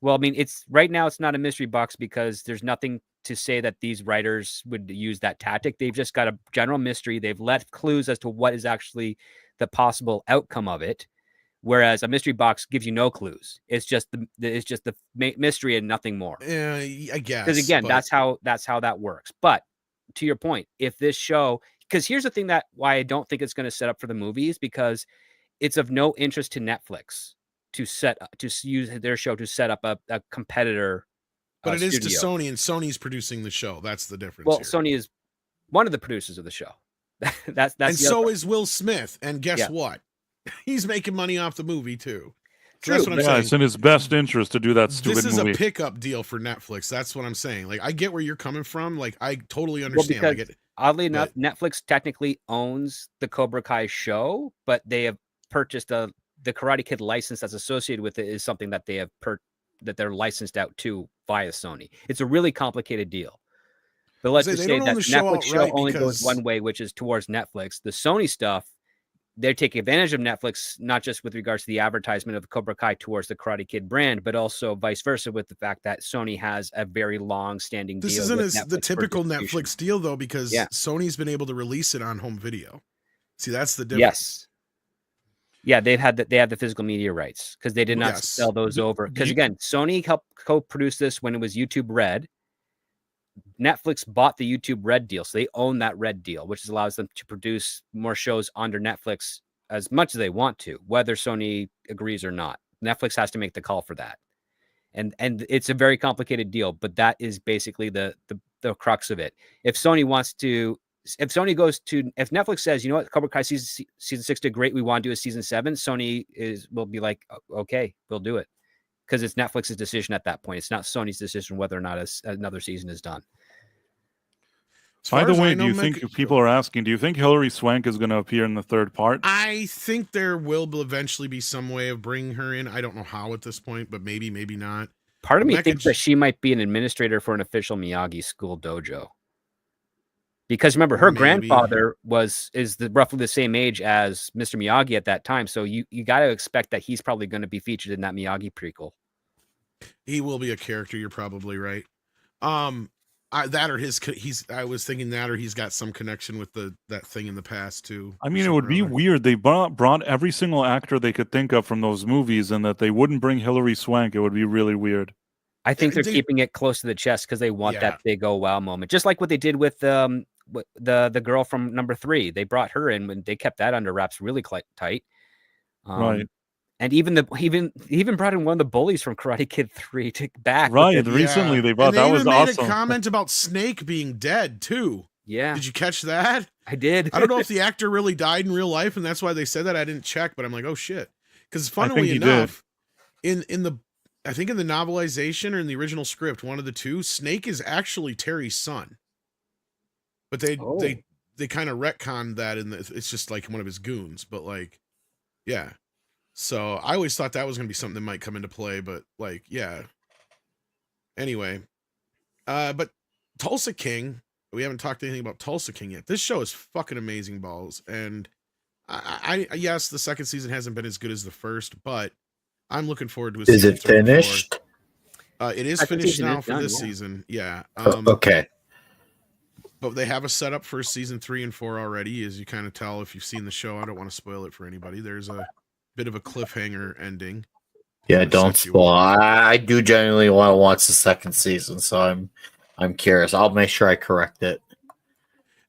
Well, I mean, it's right now it's not a mystery box because there's nothing to say that these writers would use that tactic. They've just got a general mystery. They've left clues as to what is actually the possible outcome of it, whereas a mystery box gives you no clues. It's just the mystery and nothing more. Yeah, I guess. Because again, that's how that works. But to your point, if this show, because here's the thing why I don't think it's going to set up for the movies, because it's of no interest to Netflix to use their show to set up a competitor. But it is studio. to Sony, and Sony's producing the show. That's the difference. Well, here. Sony is one of the producers of the show. that's and so is Will Smith. And guess what? He's making money off the movie too. So that's what I'm saying. It's in his best interest to do that stupid movie. This is a pickup deal for Netflix. That's what I'm saying. Like, I get where you're coming from. Like, I totally understand. Well, because, oddly enough, Netflix technically owns the Cobra Kai show, but they have purchased the Karate Kid license that's associated with it is something that they have that they're licensed out to via Sony. It's a really complicated deal. But let's just say that the Netflix show only goes one way, which is towards Netflix. The Sony stuff, they take advantage of Netflix, not just with regards to the advertisement of the Cobra Kai towards the Karate Kid brand, but also vice versa with the fact that Sony has a very long-standing deal. This isn't the typical Netflix deal, though, because Sony's been able to release it on home video. See, that's the difference. Yes. Yeah, they have the physical media rights because they did not sell those over. Because again, Sony helped co-produce this when it was YouTube Red. Netflix bought the YouTube Red deal, so they own that Red deal, which allows them to produce more shows under Netflix as much as they want to, whether Sony agrees or not. Netflix has to make the call for that, and it's a very complicated deal. But that is basically the crux of it. If Netflix says, you know what, Cobra Kai season 6 did great, we want to do a season 7, Sony will be like, okay, we'll do it. Because it's Netflix's decision at that point. It's not Sony's decision whether or not another season is done. By the way, do you think people are asking, do you think Hilary Swank is going to appear in the third part? I think there will eventually be some way of bringing her in. I don't know how at this point, but maybe not. Part of me thinks that she might be an administrator for an official Miyagi school dojo. Because remember, her grandfather is roughly the same age as Mr. Miyagi at that time. So you got to expect that he's probably going to be featured in that Miyagi prequel. He will be a character. You're probably right. I was thinking that, or he's got some connection with that thing in the past too. I mean, it would be weird. They brought every single actor they could think of from those movies, and that they wouldn't bring Hilary Swank. It would be really weird. I think they're keeping it close to the chest because they want that big oh wow moment, just like what they did with the girl from number 3. They brought her in when they kept that under wraps really tight. Right. And even he even brought in one of the bullies from Karate Kid 3 to back. Right. Recently they brought and they that even was made awesome. a comment about Snake being dead too. Yeah. Did you catch that? I did. I don't know if the actor really died in real life, and that's why they said that. I didn't check, but I'm like, oh shit. Because funnily enough, in the I think in the novelization or in the original script, one of the two, Snake is actually Terry's son. But they kind of retconned that it's just like one of his goons. But like, yeah. So I always thought that was gonna be something that might come into play, but like, yeah. Anyway. But Tulsa King, we haven't talked anything about Tulsa King yet. This show is fucking amazing balls. And I yes, the second season hasn't been as good as the first, but I'm looking forward to Is it finished? It is finished now for this season. Yeah. Okay. But they have a setup for season 3 and 4 already, as you kind of tell if you've seen the show. I don't want to spoil it for anybody. There's a bit of a cliffhanger ending. Yeah, don't spoil. I do genuinely want to watch the second season, so I'm curious. I'll make sure I correct it.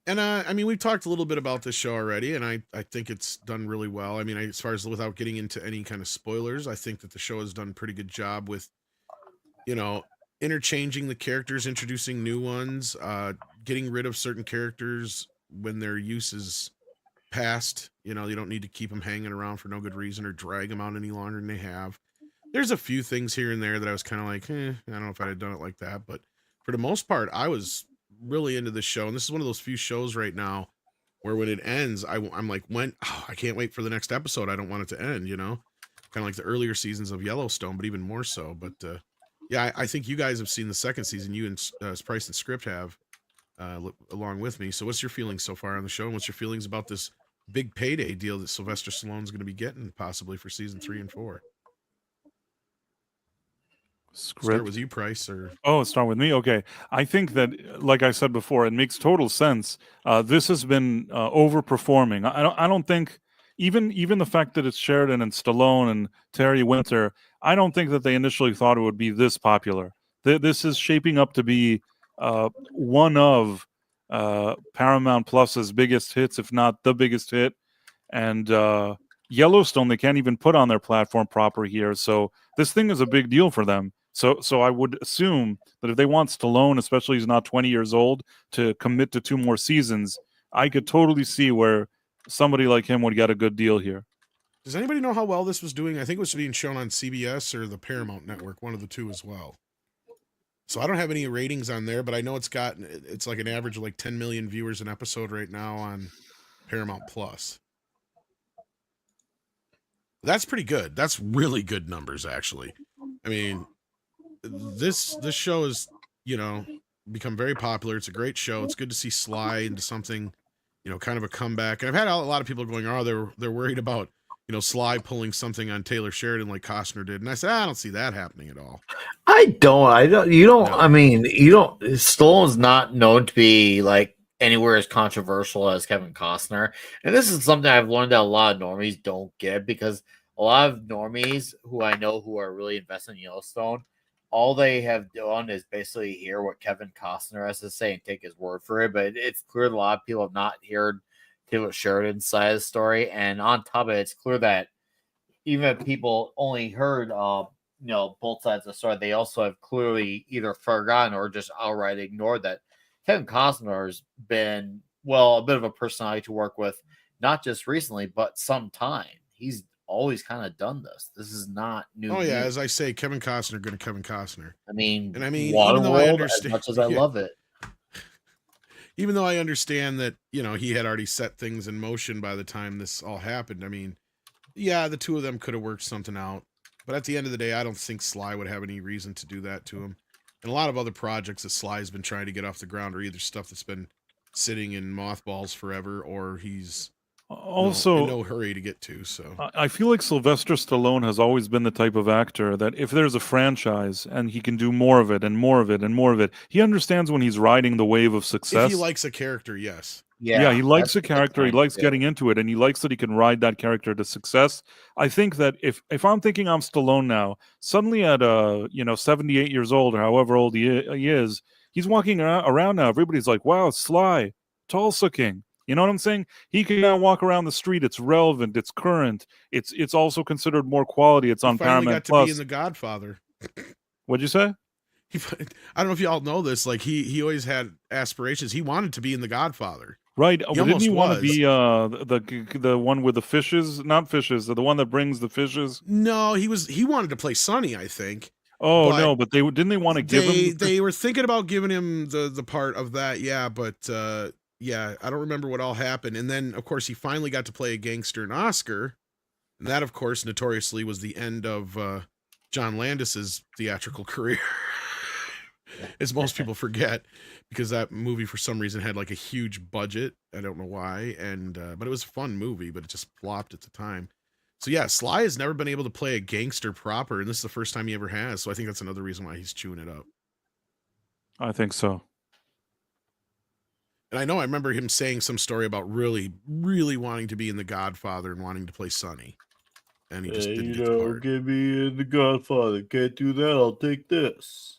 And I mean, we've talked a little bit about this show already, and I think it's done really well. I mean, as far as without getting into any kind of spoilers, I think that the show has done a pretty good job with, interchanging the characters, introducing new ones, getting rid of certain characters when their use is past. You don't need to keep them hanging around for no good reason or drag them out any longer than they have. There's a few things here and there that I was kind of like, I don't know if I'd have done it like that, but for the most part, I was really into this show. And this is one of those few shows right now where when it ends, I'm like, I can't wait for the next episode. I don't want it to end, kind of like the earlier seasons of Yellowstone, but even more so. But yeah, I think you guys have seen the second season. You and Price and Script have along with me. So what's your feelings so far on the show? And what's your feelings about this big payday deal that Sylvester Stallone's going to be getting possibly for season 3 and 4? Start with you, Price, or start with me. Okay, I think that, like I said before, it makes total sense. This has been overperforming. I don't think even the fact that it's Sheridan and Stallone and Terry Winter, I don't think that they initially thought it would be this popular. This is shaping up to be one of Paramount Plus's biggest hits, if not the biggest hit. And Yellowstone, they can't even put on their platform proper here. So this thing is a big deal for them. So I would assume that if they want Stallone, especially he's not 20 years old, to commit to 2 more seasons, I could totally see where somebody like him would get a good deal here. Does anybody know how well this was doing? I think it was being shown on CBS or the Paramount Network, one of the two as well. So I don't have any ratings on there, but I know it's like an average of like 10 million viewers an episode right now on Paramount Plus. That's pretty good. That's really good numbers, actually. I mean, this show has, become very popular. It's a great show. It's good to see Sly into something, kind of a comeback. And I've had a lot of people going, they're worried about, Sly pulling something on Taylor Sheridan like Costner did. And I said, I don't see that happening at all. Stallone's not known to be like anywhere as controversial as Kevin Costner. And this is something I've learned that a lot of normies don't get, because a lot of normies who I know who are really invested in Yellowstone, all they have done is basically hear what Kevin Costner has to say and take his word for it. But it's clear that a lot of people have not heard Taylor Sheridan's side of the story. And on top of it, it's clear that even if people only heard both sides of the story, they also have clearly either forgotten or just outright ignored that Kevin Costner has been, a bit of a personality to work with, not just recently, but some time. He's always kind of done this. This is not new. Oh yeah, as I say, Kevin Costner, good to Kevin Costner. I mean, Waterworld, as much as I love it. Even though I understand that, he had already set things in motion by the time this all happened. I mean, yeah, the two of them could have worked something out. But at the end of the day, I don't think Sly would have any reason to do that to him. And a lot of other projects that Sly's been trying to get off the ground are either stuff that's been sitting in mothballs forever, or he's also in no hurry to get to. So I feel like Sylvester Stallone has always been the type of actor that if there's a franchise and he can do more of it and more of it and more of it, he understands when he's riding the wave of success. If he likes a character, yes. Yeah, he likes the character, he likes getting into it, and he likes that he can ride that character to success. I think that if I'm thinking I'm Stallone now, suddenly at 78 years old or however old he is, he's walking around now. Everybody's like, wow, Sly, Tulsa King. You know what I'm saying? He can now walk around the street. It's relevant. It's current. It's also considered more quality. It's He on finally Paramount got to be in Plus. The Godfather. What'd you say? I don't know if y'all know this. Like he always had aspirations. He wanted to be in The Godfather. Right. He Didn't he almost want to was. be the one with the fishes? Not fishes. The one that brings the fishes. No, he wanted to play Sonny, I think. Oh But no, but they want to give him. They were thinking about giving him the part of that, yeah, but yeah, I don't remember what all happened. And then of course he finally got to play a gangster in Oscar. And that, of course, notoriously was the end of John Landis's theatrical career. As most people forget, because that movie for some reason had like a huge budget. I don't know why, and but it was a fun movie, but it just flopped at the time. So yeah, Sly has never been able to play a gangster proper, and this is the first time he ever has. So I think that's another reason why he's chewing it up. I think so. And I remember him saying some story about really, really wanting to be in The Godfather and wanting to play Sonny, and he just didn't get the part. Get me in The Godfather. Can't do that. I'll take this.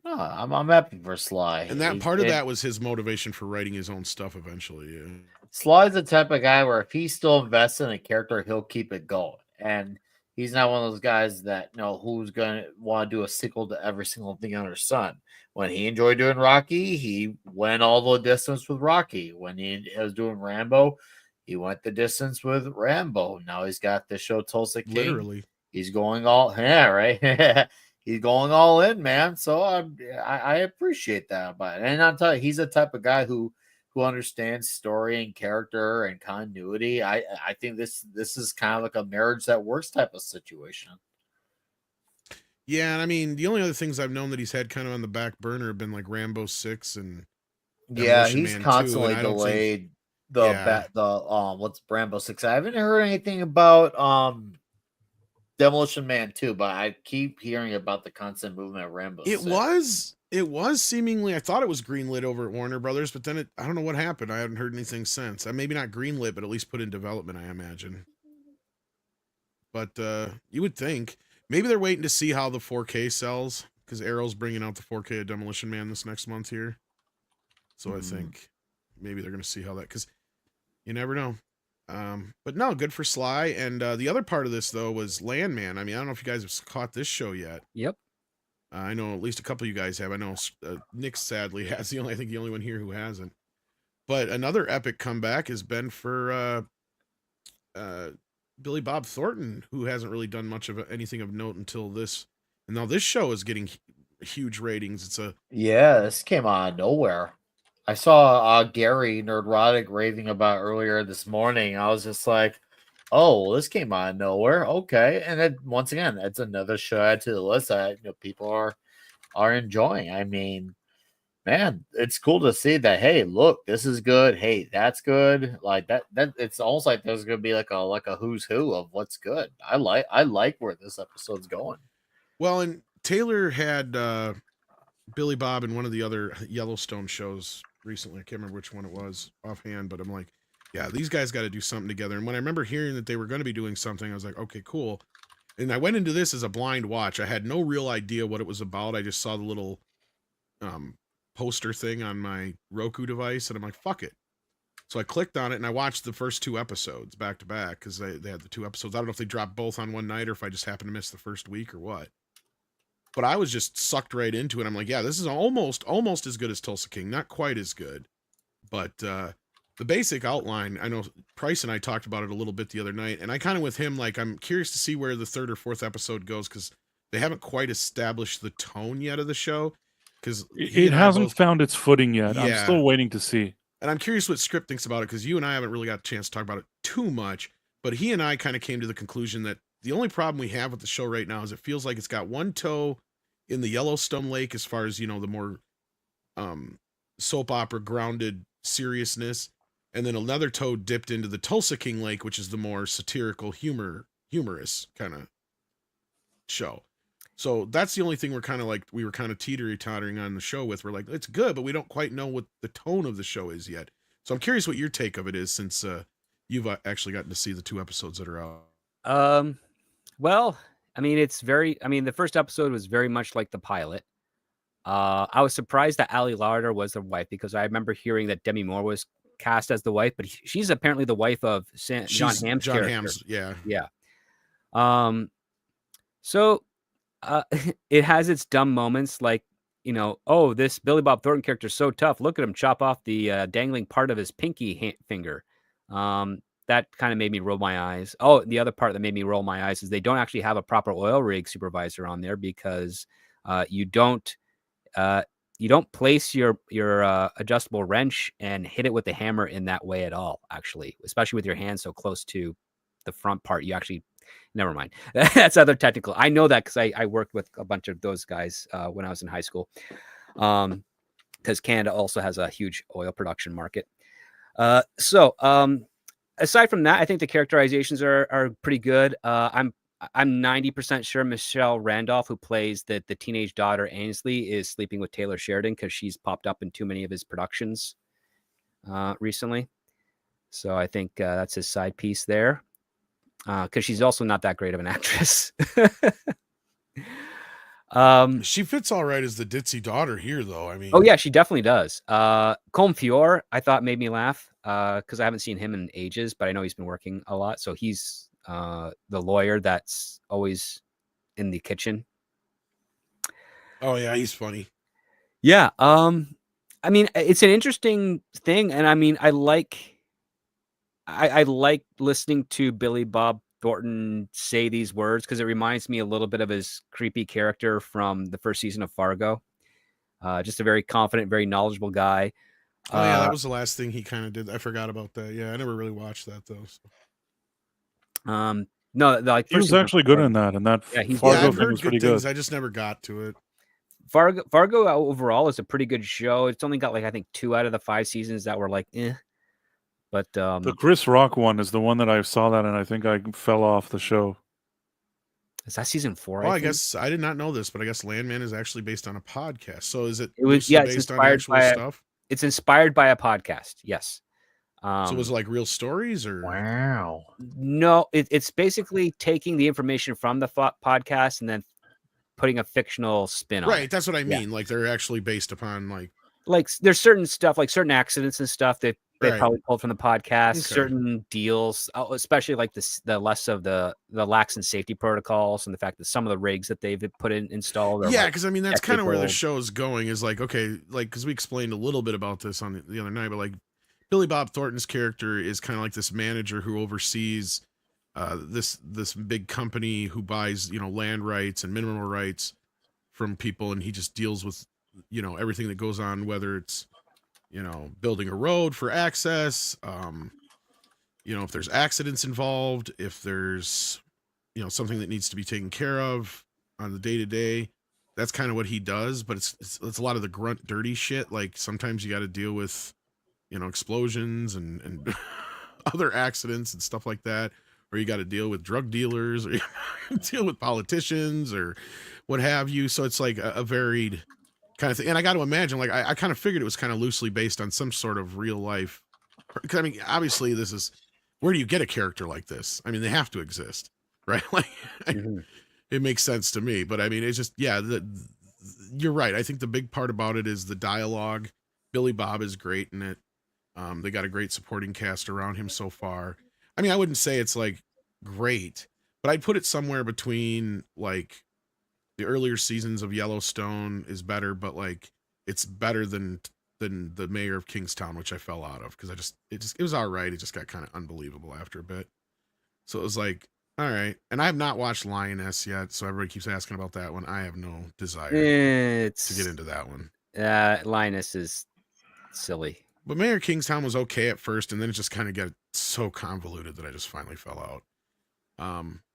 No, I'm happy for Sly. And that part of that was his motivation for writing his own stuff eventually. Yeah. Sly's the type of guy where if he's still invested in a character, he'll keep it going. And he's not one of those guys that who's gonna want to do a sequel to every single thing under the sun. When he enjoyed doing Rocky, he went all the distance with Rocky. When he was doing Rambo, he went the distance with Rambo. Now he's got the show Tulsa King. Literally. He's going all right. He's going all in, man. So I appreciate that about it. And I'll tell you, he's the type of guy who understands story and character and continuity. I think this is kind of like a marriage that works type of situation. Yeah, and I mean, the only other things I've known that he's had kind of on the back burner have been like Rambo 6 and Demolition he's Man constantly 2, delayed what's Rambo 6. I haven't heard anything about Demolition Man 2, but I keep hearing about the constant movement of Rambo 6. It was seemingly, I thought it was greenlit over at Warner Brothers, but then I don't know what happened. I haven't heard anything since. Maybe not greenlit, but at least put in development, I imagine. But you would think maybe they're waiting to see how the 4K sells, because Arrow's bringing out the 4K of Demolition Man this next month here. So I think maybe they're going to see how that, because you never know. But no, good for Sly. And the other part of this, though, was Landman. I mean, I don't know if you guys have caught this show yet. Yep. I know at least a couple of you guys have. I know Nick sadly has. I think the only one here who hasn't. But another epic comeback has been for Billy Bob Thornton, who hasn't really done much of anything of note until this. And now this show is getting huge ratings. This came out of nowhere. I saw Gary Nerdrotic raving about earlier this morning. I was just like, oh, this came out of nowhere. Okay. And then once again, that's another show add to the list that people are enjoying. I mean, man, it's cool to see that, hey, look, this is good. Hey, that's good. Like that it's almost like there's gonna be like a who's who of what's good. I like where this episode's going. Well, and Taylor had Billy Bob in one of the other Yellowstone shows recently. I can't remember which one it was offhand, but I'm like, yeah, these guys got to do something together. And when I remember hearing that they were going to be doing something, I was like, okay, cool. And I went into this as a blind watch. I had no real idea what it was about. I just saw the little poster thing on my Roku device, and I'm like, fuck it. So I clicked on it, and I watched the first 2 episodes back to back, because they had the 2 episodes. I don't know if they dropped both on one night or if I just happened to miss the first week or what. But I was just sucked right into it. I'm like, yeah, this is almost as good as Tulsa King. Not quite as good. But the basic outline, I know Price and I talked about it a little bit the other night, and I kind of with him, like, I'm curious to see where the 3rd or 4th episode goes, because they haven't quite established the tone yet of the show. Because it hasn't found its footing yet. Yeah. I'm still waiting to see. And I'm curious what Script thinks about it, because you and I haven't really got a chance to talk about it too much. But he and I kind of came to the conclusion that the only problem we have with the show right now is it feels like it's got one toe in the Yellowstone lake as far as, the more soap opera grounded seriousness, and then another toe dipped into the Tulsa King lake, which is the more satirical humorous kind of show. So that's the only thing we were kind of teetering on the show with. We're like, it's good, but we don't quite know what the tone of the show is yet. So I'm curious what your take of it is, since you've actually gotten to see the 2 episodes that are out. Well, I mean, the first episode was very much like the pilot. I was surprised that Ali Larder was the wife because I remember hearing that Demi Moore was cast as the wife, but she's apparently the wife of John She's Hamm's John character. Hamm's, yeah. Yeah. So it has its dumb moments, like, oh, this Billy Bob Thornton character is so tough. Look at him chop off the dangling part of his pinky finger. That kind of made me roll my eyes. Oh, the other part that made me roll my eyes is they don't actually have a proper oil rig supervisor on there because you don't place your adjustable wrench and hit it with the hammer in that way at all, actually, especially with your hand so close to the front part. You actually, never mind. That's other technical. I know that because I worked with a bunch of those guys when I was in high school. Because Canada also has a huge oil production market. Aside from that, I think the characterizations are pretty good. I'm 90% sure Michelle Randolph, who plays the teenage daughter Ainsley, is sleeping with Taylor Sheridan because she's popped up in too many of his productions recently. So I think that's his side piece there. Because she's also not that great of an actress. She fits all right as the ditzy daughter here, though. I mean, oh yeah, she definitely does. Colm Feore, I thought, made me laugh because I haven't seen him in ages, but I know he's been working a lot. So he's the lawyer that's always in the kitchen. Oh yeah, he's funny. Yeah. I mean, it's an interesting thing, and I mean, I like listening to Billy Bob Thornton say these words because it reminds me a little bit of his creepy character from the first season of Fargo. Just a very confident, very knowledgeable guy. Oh yeah, that was the last thing he kind of did. I forgot about that. Yeah, I never really watched that though. So. No, like he was actually good in that, and that Fargo thing was pretty good. I just never got to it. Fargo overall is a pretty good show. It's only got like I think 2 out of the 5 seasons that were like, eh. But the Chris Rock one is the one that I saw that, and I think I fell off the show. Is that season 4? Well, I guess I did not know this, but I guess Landman is actually based on a podcast. So is it? It was based on actual stuff. It's inspired by a podcast. Yes. So was it like real stories or? Wow. No, it's basically taking the information from the podcast and then putting a fictional spin on it. Right, that's what I mean. Yeah. Like they're actually based upon like there's certain stuff, like certain accidents and stuff that they probably pulled from the podcast. Okay. Certain deals, especially like the less of the lax and safety protocols and the fact that some of the rigs that they've installed. Yeah, because I mean that's kind of where the show is going. Is like okay, like because we explained a little bit about this on the other night, but like Billy Bob Thornton's character is kind of like this manager who oversees this big company who buys land rights and mineral rights from people, and he just deals with everything that goes on, whether it's building a road for access, if there's accidents involved, if there's something that needs to be taken care of on the day-to-day. That's kind of what he does, but it's a lot of the grunt dirty shit. Like sometimes you got to deal with explosions and other accidents and stuff like that, or you got to deal with drug dealers, or you deal with politicians or what have you. So it's like a varied kind of thing. And I got to imagine, like, I kind of figured it was kind of loosely based on some sort of real life. I mean, obviously this is, where do you get a character like this? I mean, they have to exist, right? Like it makes sense to me, but I mean, it's just, yeah, you're right. I think the big part about it is the dialogue. Billy Bob is great in it. They got a great supporting cast around him so far. I mean, I wouldn't say it's like great, but I'd put it somewhere between like the earlier seasons of Yellowstone is better, but like it's better than the Mayor of Kingstown, which I fell out of because it was all right. It just got kind of unbelievable after a bit. So it was like, all right. And I have not watched Lioness yet, so everybody keeps asking about that one. I have no desire to get into that one. Lioness is silly. But Mayor Kingstown was okay at first, and then it just kind of got so convoluted that I just finally fell out.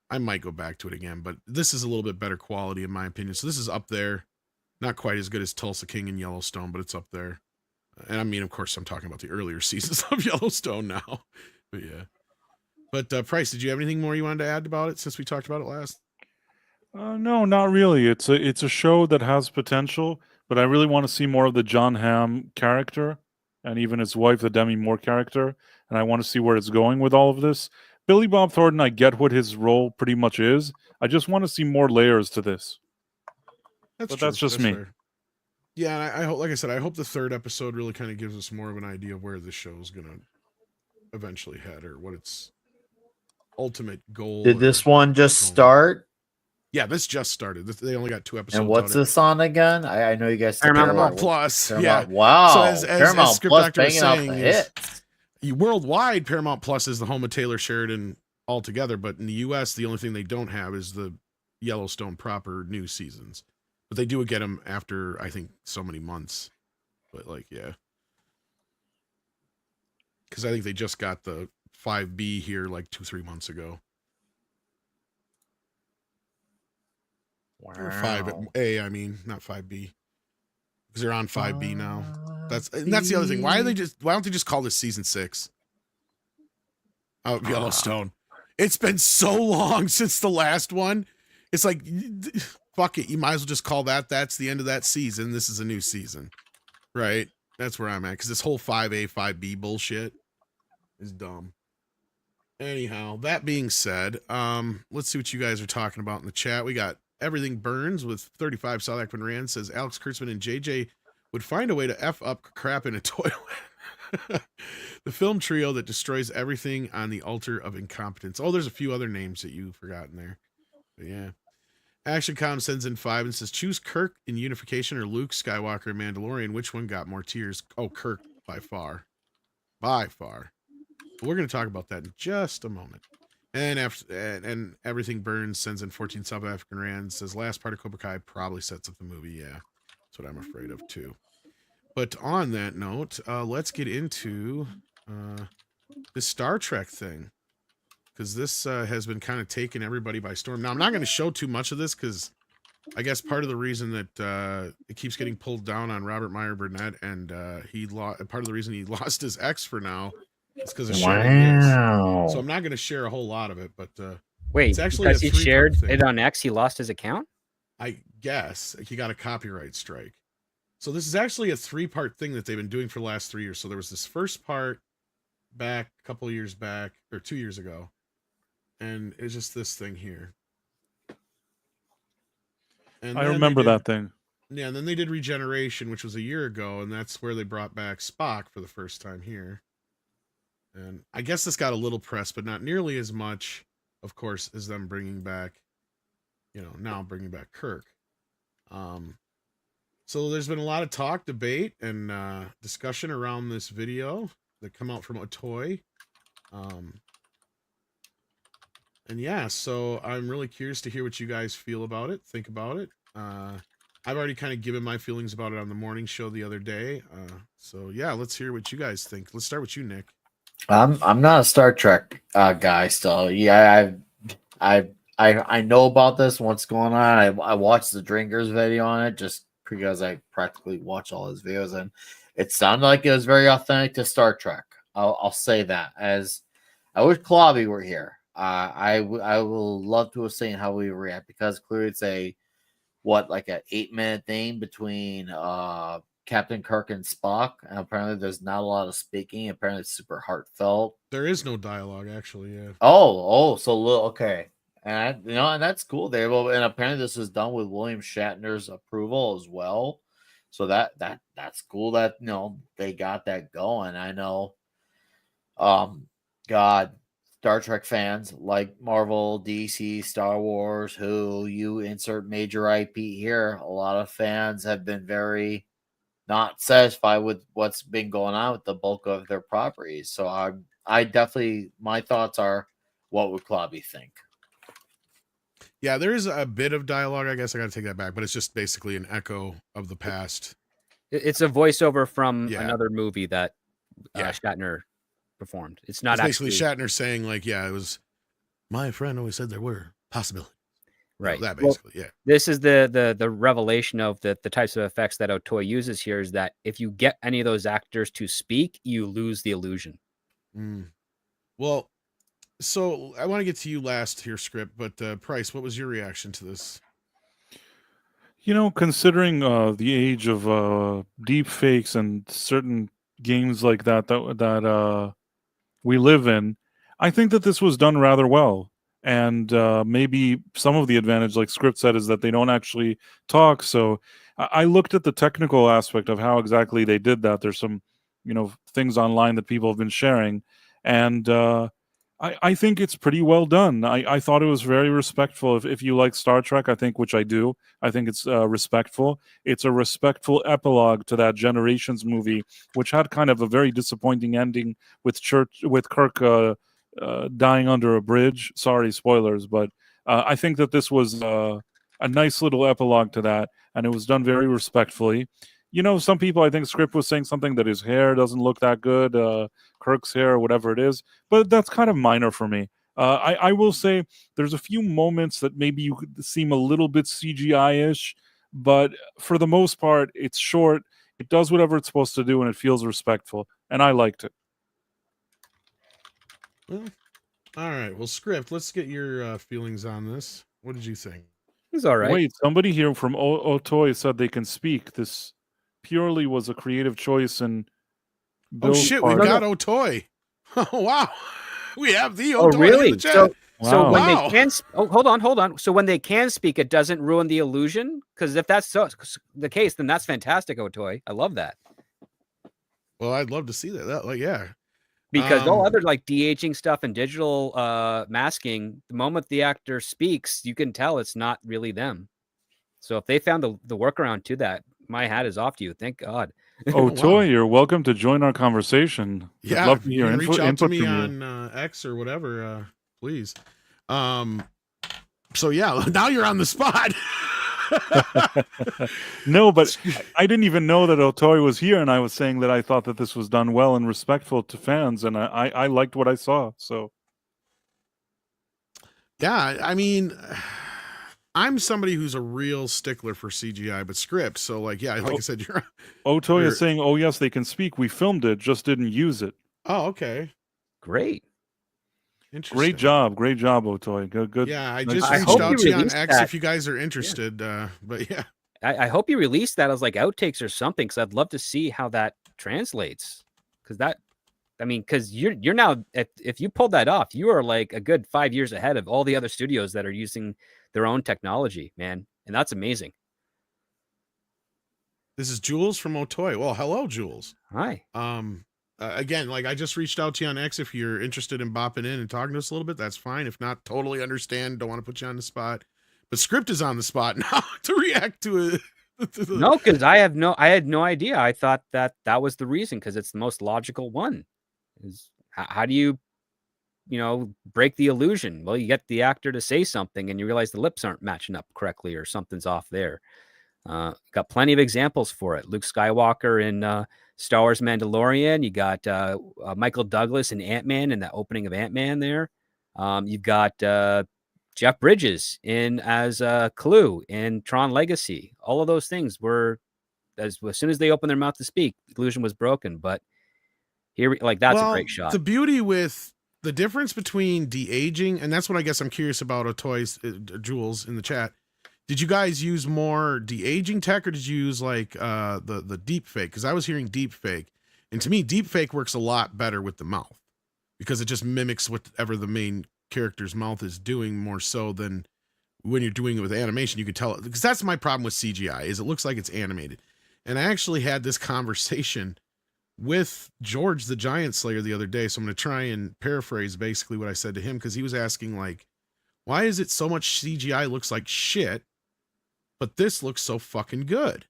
I might go back to it again, but this is a little bit better quality in my opinion. So this is up there. Not quite as good as Tulsa King and Yellowstone, but it's up there. And I mean, of course, I'm talking about the earlier seasons of Yellowstone now. But yeah. But Price, did you have anything more you wanted to add about it since we talked about it last? No, not really. It's a show that has potential, but I really want to see more of the John Hamm character and even his wife, the Demi Moore character. And I want to see where it's going with all of this. Billy Bob Thornton, I get what his role pretty much is. I just want to see more layers to this. That's just me. Fair. Yeah, and I hope, like I said, I hope the third episode really kind of gives us more of an idea of where this show is going to eventually head, or what its ultimate goal. Did this one just moment. start? Yeah, this just started. They only got 2 episodes. And what's out this on again? I know you guys said Paramount Plus. Paramount. Yeah. Wow. So as Paramount Script Plus Doctor was banging out saying, the is hits. worldwide, Paramount Plus is the home of Taylor Sheridan altogether, but in the U.S., the only thing they don't have is the Yellowstone proper new seasons. But they do get them after, I think, so many months. But, like, yeah. Because I think they just got the 5B here like 2-3 months ago. Wow. Or 5A, I mean, not 5B. Because they're on 5B now. That's the other thing. Why don't they just call this season 6 of Yellowstone? It's been so long since the last one. It's like, fuck it. You might as well just call that's the end of that season. This is a new season. Right? That's where I'm at. Because this whole 5A, 5B bullshit is dumb. Anyhow, that being said, let's see what you guys are talking about in the chat. We got Everything Burns with 35 South Akron Rand says Alex Kurtzman and JJ would find a way to F up crap in a toilet. The film trio that destroys everything on the altar of incompetence. Oh, there's a few other names that you've forgotten there. But yeah. ActionCom sends in 5 and says, choose Kirk in Unification or Luke Skywalker in Mandalorian. Which one got more tears? Oh, Kirk by far. By far. But we're going to talk about that in just a moment. And Everything Burns sends in 14 South African Rand, says last part of Cobra Kai probably sets up the movie. Yeah, that's what I'm afraid of too. But on that note, let's get into this Star Trek thing, because this has been kind of taking everybody by storm. Now, I'm not going to show too much of this because I guess part of the reason that it keeps getting pulled down on Robert Meyer Burnett, and part of the reason he lost his ex for now, it's because of sharing his. So I'm not going to share a whole lot of it, but wait, it's actually because a he 3-part shared thing. it on X, he lost his account? I guess he got a copyright strike. So this is actually a 3-part thing that they've been doing for the last 3 years. So there was this first part back a couple of years back, or 2 years ago, and it's just this thing here. And I remember that thing. Yeah, and then they did Regeneration, which was a year ago, and that's where they brought back Spock for the first time here. And I guess this got a little press, but not nearly as much, of course, as them bringing back, now bringing back Kirk. So there's been a lot of talk, debate, and discussion around this video that come out from Otoy. And yeah, so I'm really curious to hear what you guys feel about it, think about it. I've already kind of given my feelings about it on the morning show the other day. So yeah, let's hear what you guys think. Let's start with you, Nick. I'm not a Star Trek guy still. Yeah, I know about this, what's going on. I watched the Drinkers video on it just because I practically watch all his videos, and it sounded like it was very authentic to Star Trek. I'll say that. As I wish Klobby were here. I will love to have seen how we react, because clearly it's an 8-minute thing between Captain Kirk and Spock, and apparently there's not a lot of speaking. Apparently it's super heartfelt. There is no dialogue, actually. Yeah. Okay, and and that's cool. And apparently this is done with William Shatner's approval as well. So that's cool that they got that going. I know, Star Trek fans like Marvel, DC, Star Wars, who you insert major IP here. A lot of fans have been very not satisfied with what's been going on with the bulk of their properties. So I definitely, my thoughts are, what would Klobby think? Yeah, there is a bit of dialogue. I guess I got to take that back, but it's just basically an echo of the past. It's a voiceover from another movie that Shatner performed. It's not basically Shatner saying it was my friend always said there were possibilities. Right. That basically, yeah. This is the revelation of the types of effects that Otoy uses here, is that if you get any of those actors to speak, you lose the illusion. Well, so I want to get to you last here, Script, but Price, what was your reaction to this? Considering the age of deep fakes and certain games like that we live in, I think that this was done rather well. And maybe some of the advantage, like Script said, is that they don't actually talk. So I looked at the technical aspect of how exactly they did that. There's some, things online that people have been sharing, and I think it's pretty well done. I thought it was very respectful. If you like Star Trek, I think, which I do, I think it's respectful. It's a respectful epilogue to that Generations movie, which had kind of a very disappointing ending with Kirk dying under a bridge. Sorry, spoilers, but I think that this was a nice little epilogue to that, and it was done very respectfully. Some people, I think Script was saying something that his hair doesn't look that good, Kirk's hair or whatever it is, but that's kind of minor for me. I will say there's a few moments that maybe you could seem a little bit CGI-ish, but for the most part, it's short, it does whatever it's supposed to do, and it feels respectful, and I liked it. Well, all right. Well, Script, let's get your feelings on this. What did you think? It's all right. Wait, somebody here from Otoy said they can speak. This purely was a creative choice, and Oh shit, we got Otoy. Oh wow, we have the Otoy Oh really? in the chat. So when Wow. they can, hold on. So when they can speak, it doesn't ruin the illusion. Because if that's the case, then that's fantastic, Otoy. I love that. Well, I'd love to see that. Yeah. Because all other like de-aging stuff and digital masking, the moment the actor speaks, you can tell it's not really them. So if they found the workaround to that, my hat is off to you. Thank God. Oh, Wow. Toy, you're welcome to join our conversation. Yeah, I'd love to you hear can reach out to input me from you. on X or whatever, please. So yeah, now you're on the spot. No, but I didn't even know that Otoy was here, and I was saying that I thought that this was done well and respectful to fans, and I liked what I saw. So Yeah, I mean, I'm somebody who's a real stickler for CGI, but script. So like, yeah, like I said, Otoy you're- is saying, "Oh yes, they can speak. We filmed it, just didn't use it." Oh, okay. Great. Interesting. Great job, Otoy. Good. Yeah, I Nice just to reached see you. out to you on released X that. if you guys are interested. But yeah. I hope you release that as like outtakes or something, because I'd love to see how that translates. Because you're now, if you pulled that off, you are like a good 5 years ahead of all the other studios that are using their own technology, man, and that's amazing. This is Jules from Otoy. Well, hello, Jules. Hi. Again, like I just reached out to you on X. If you're interested in bopping in and talking to us a little bit, that's fine. If not, totally understand. Don't want to put you on the spot. But Script is on the spot now to react to it. No, because I had no idea. I thought that was the reason, because it's the most logical one. Is how do you break the illusion? Well, you get the actor to say something, and you realize the lips aren't matching up correctly, or something's off there. Got plenty of examples for it. Luke Skywalker in Star Wars Mandalorian. You got Michael Douglas in Ant-Man, in the opening of Ant-Man there. You've got Jeff Bridges in as Clue in Tron Legacy. All of those things were, as soon as they opened their mouth to speak, the illusion was broken. But here, that's a great shot. The beauty with the difference between de-aging, and that's what I guess I'm curious about, Otoy's Jules in the chat. Did you guys use more de-aging tech, or did you use like the deep fake? Because I was hearing deep fake, and to me, deep fake works a lot better with the mouth, because it just mimics whatever the main character's mouth is doing more so than when you're doing it with animation. You can tell it, because that's my problem with CGI, is it looks like it's animated. And I actually had this conversation with George the Giant Slayer the other day, so I'm going to try and paraphrase basically what I said to him, because he was asking like, why is it so much CGI looks like shit, but this looks so fucking good?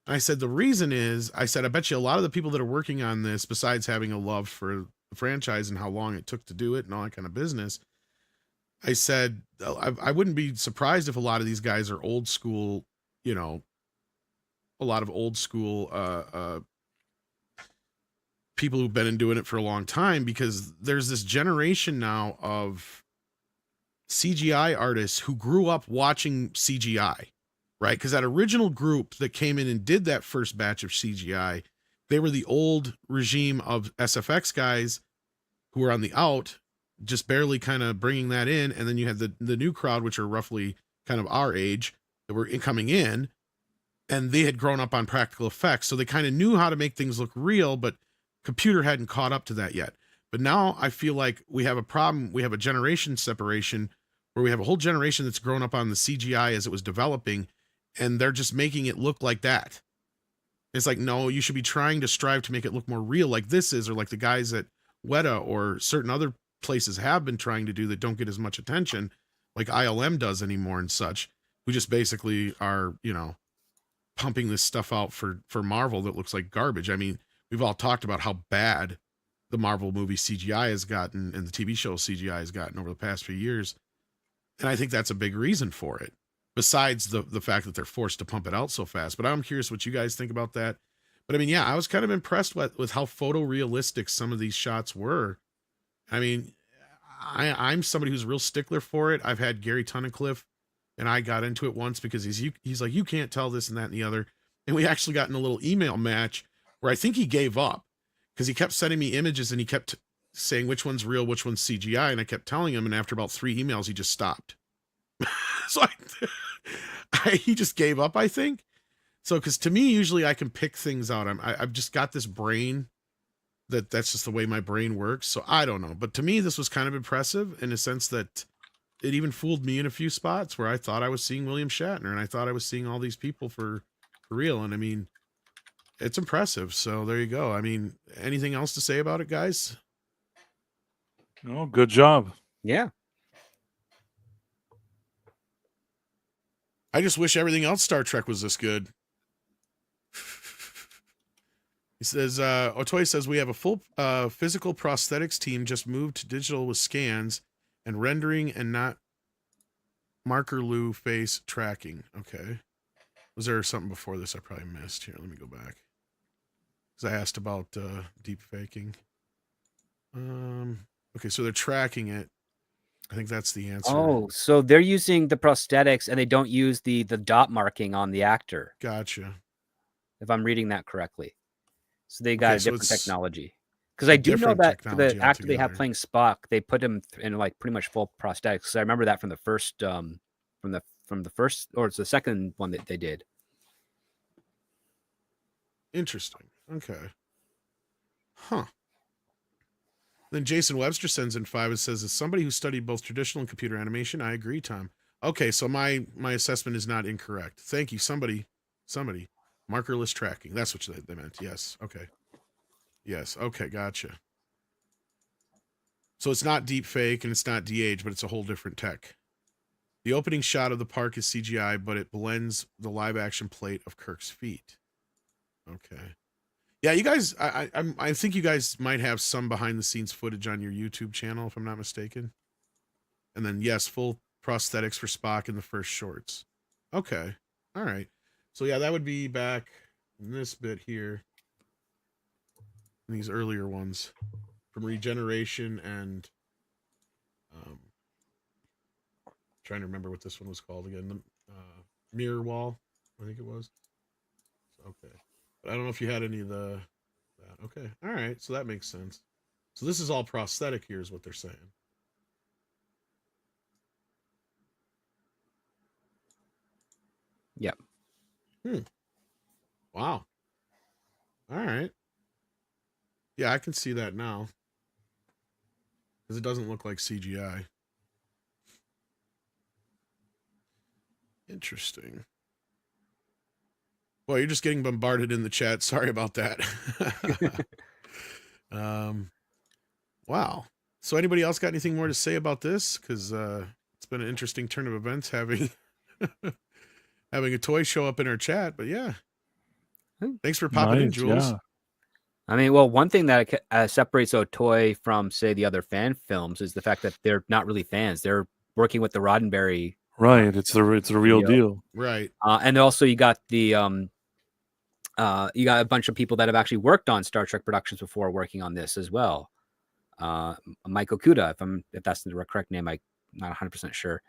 And I said, the reason is, I said, I bet you a lot of the people that are working on this, besides having a love for the franchise and how long it took to do it and all that kind of business, I said, I wouldn't be surprised if a lot of these guys are old school, a lot of old school people who've been doing it for a long time, because there's this generation now of CGI artists who grew up watching CGI, right? Because that original group that came in and did that first batch of CGI, they were the old regime of SFX guys who were on the out, just barely kind of bringing that in. And then you had the new crowd, which are roughly kind of our age, that were coming in, and they had grown up on practical effects. So they kind of knew how to make things look real, but computer hadn't caught up to that yet. But now I feel like we have a problem. We have a generation separation where we have a whole generation that's grown up on the CGI as it was developing, and they're just making it look like that. It's like, no, you should be trying to strive to make it look more real, like this is, or like the guys at Weta or certain other places have been trying to do that don't get as much attention, like ILM does anymore and such, who just basically are, you know, pumping this stuff out for Marvel that looks like garbage. I mean, we've all talked about how bad the Marvel movie CGI has gotten and the TV show CGI has gotten over the past few years. And I think that's a big reason for it, besides the fact that they're forced to pump it out so fast. But I'm curious what you guys think about that. But I mean, yeah, I was kind of impressed with how photorealistic some of these shots were. I mean, I'm somebody who's a real stickler for it. I've had Gary Tunnicliffe and I got into it once because he's like, you can't tell this and that and the other. And we actually got in a little email match where I think he gave up because he kept sending me images and he kept saying which one's real, which one's CGI. And I kept telling him. And after about 3 emails, he just stopped. So he just gave up, I think. So, because to me, usually I can pick things out. I've just got this brain that's just the way my brain works. So I don't know. But to me, this was kind of impressive in a sense that it even fooled me in a few spots where I thought I was seeing William Shatner and I thought I was seeing all these people for real. And I mean, it's impressive. So there you go. I mean, anything else to say about it, guys? Oh, good job. Yeah. I just wish everything else Star Trek was this good. He says, Otoy says, we have a full physical prosthetics team just moved to digital with scans and rendering and not marker face tracking. Okay. Was there something before this I probably missed? Here, let me go back. Because I asked about deep faking. Okay, so they're tracking it. I think that's the answer. Oh, so they're using the prosthetics and they don't use the dot marking on the actor. Gotcha. If I'm reading that correctly. So they got a different it's technology. Because I do know that technology the actor they have altogether. playing Spock, they put him in like pretty much full prosthetics. Because I remember that from the first, from the first, or it's the second one that they did. Interesting. Okay. Huh. Then Jason Webster sends in 5 and says, as somebody who studied both traditional and computer animation, I agree, Tom. Okay, so my assessment is not incorrect. Thank you. Somebody. Markerless tracking. That's what they meant. Yes. Okay. Yes. Okay. Gotcha. So it's not deep fake and it's not de-age, but it's a whole different tech. The opening shot of the park is CGI, but it blends the live action plate of Kirk's feet. Okay. Yeah, you guys, I think you guys might have some behind the scenes footage on your YouTube channel, if I'm not mistaken. And then, yes, full prosthetics for Spock in the first shorts. Okay. All right. So, yeah, that would be back in this bit here. In these earlier ones from Regeneration and trying to remember what this one was called again. The Mirror Wall, I think it was. Okay. But I don't know if you had any of that. Okay. All right. So that makes sense. So this is all prosthetic here is what they're saying. Yep. Wow. All right. Yeah, I can see that now. Because it doesn't look like CGI. Interesting. Well, you're just getting bombarded in the chat. Sorry about that. Wow. So anybody else got anything more to say about this? Because it's been an interesting turn of events having having a toy show up in our chat. But yeah. Thanks for popping in, Jules. Yeah. I mean, well, one thing that separates Otoy from, say, the other fan films is the fact that they're not really fans. They're working with the Roddenberry. Right. It's a real deal. Right. And also you got the you got a bunch of people that have actually worked on Star Trek productions before working on this as well. Mike Okuda, if that's the correct name, I'm not 100% sure.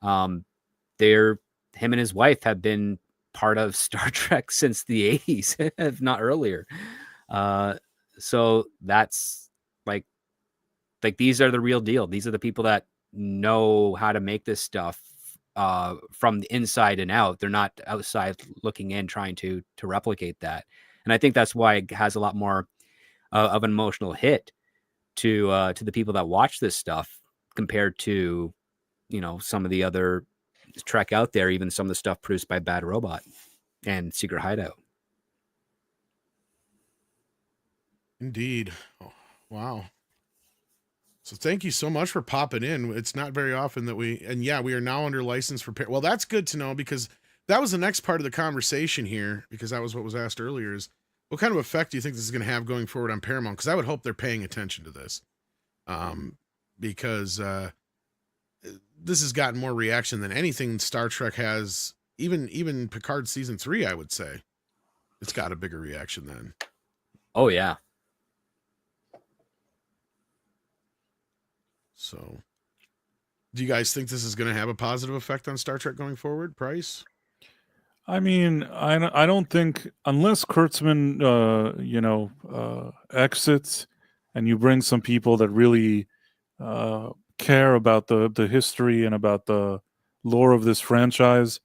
Him and his wife have been part of Star Trek since the 80s, if not earlier. So that's like these are the real deal. These are the people that know how to make this stuff from the inside and out. They're not outside looking in trying to replicate that. And I think that's why it has a lot more of an emotional hit to the people that watch this stuff compared to, you know, some of the other Trek out there, even some of the stuff produced by Bad Robot and Secret Hideout. Indeed. Oh, wow. So thank you so much for popping in. It's not very often that we are now under license for, well, that's good to know, because that was the next part of the conversation here, because that was what was asked earlier, is what kind of effect do you think this is going to have going forward on Paramount? Because I would hope they're paying attention to this, because this has gotten more reaction than anything Star Trek has. Even Picard season 3, I would say, it's got a bigger reaction then. Oh yeah. So, do you guys think this is going to have a positive effect on Star Trek going forward, Price? I mean, I don't think, unless Kurtzman, exits, and you bring some people that really care about the history and about the lore of this franchise,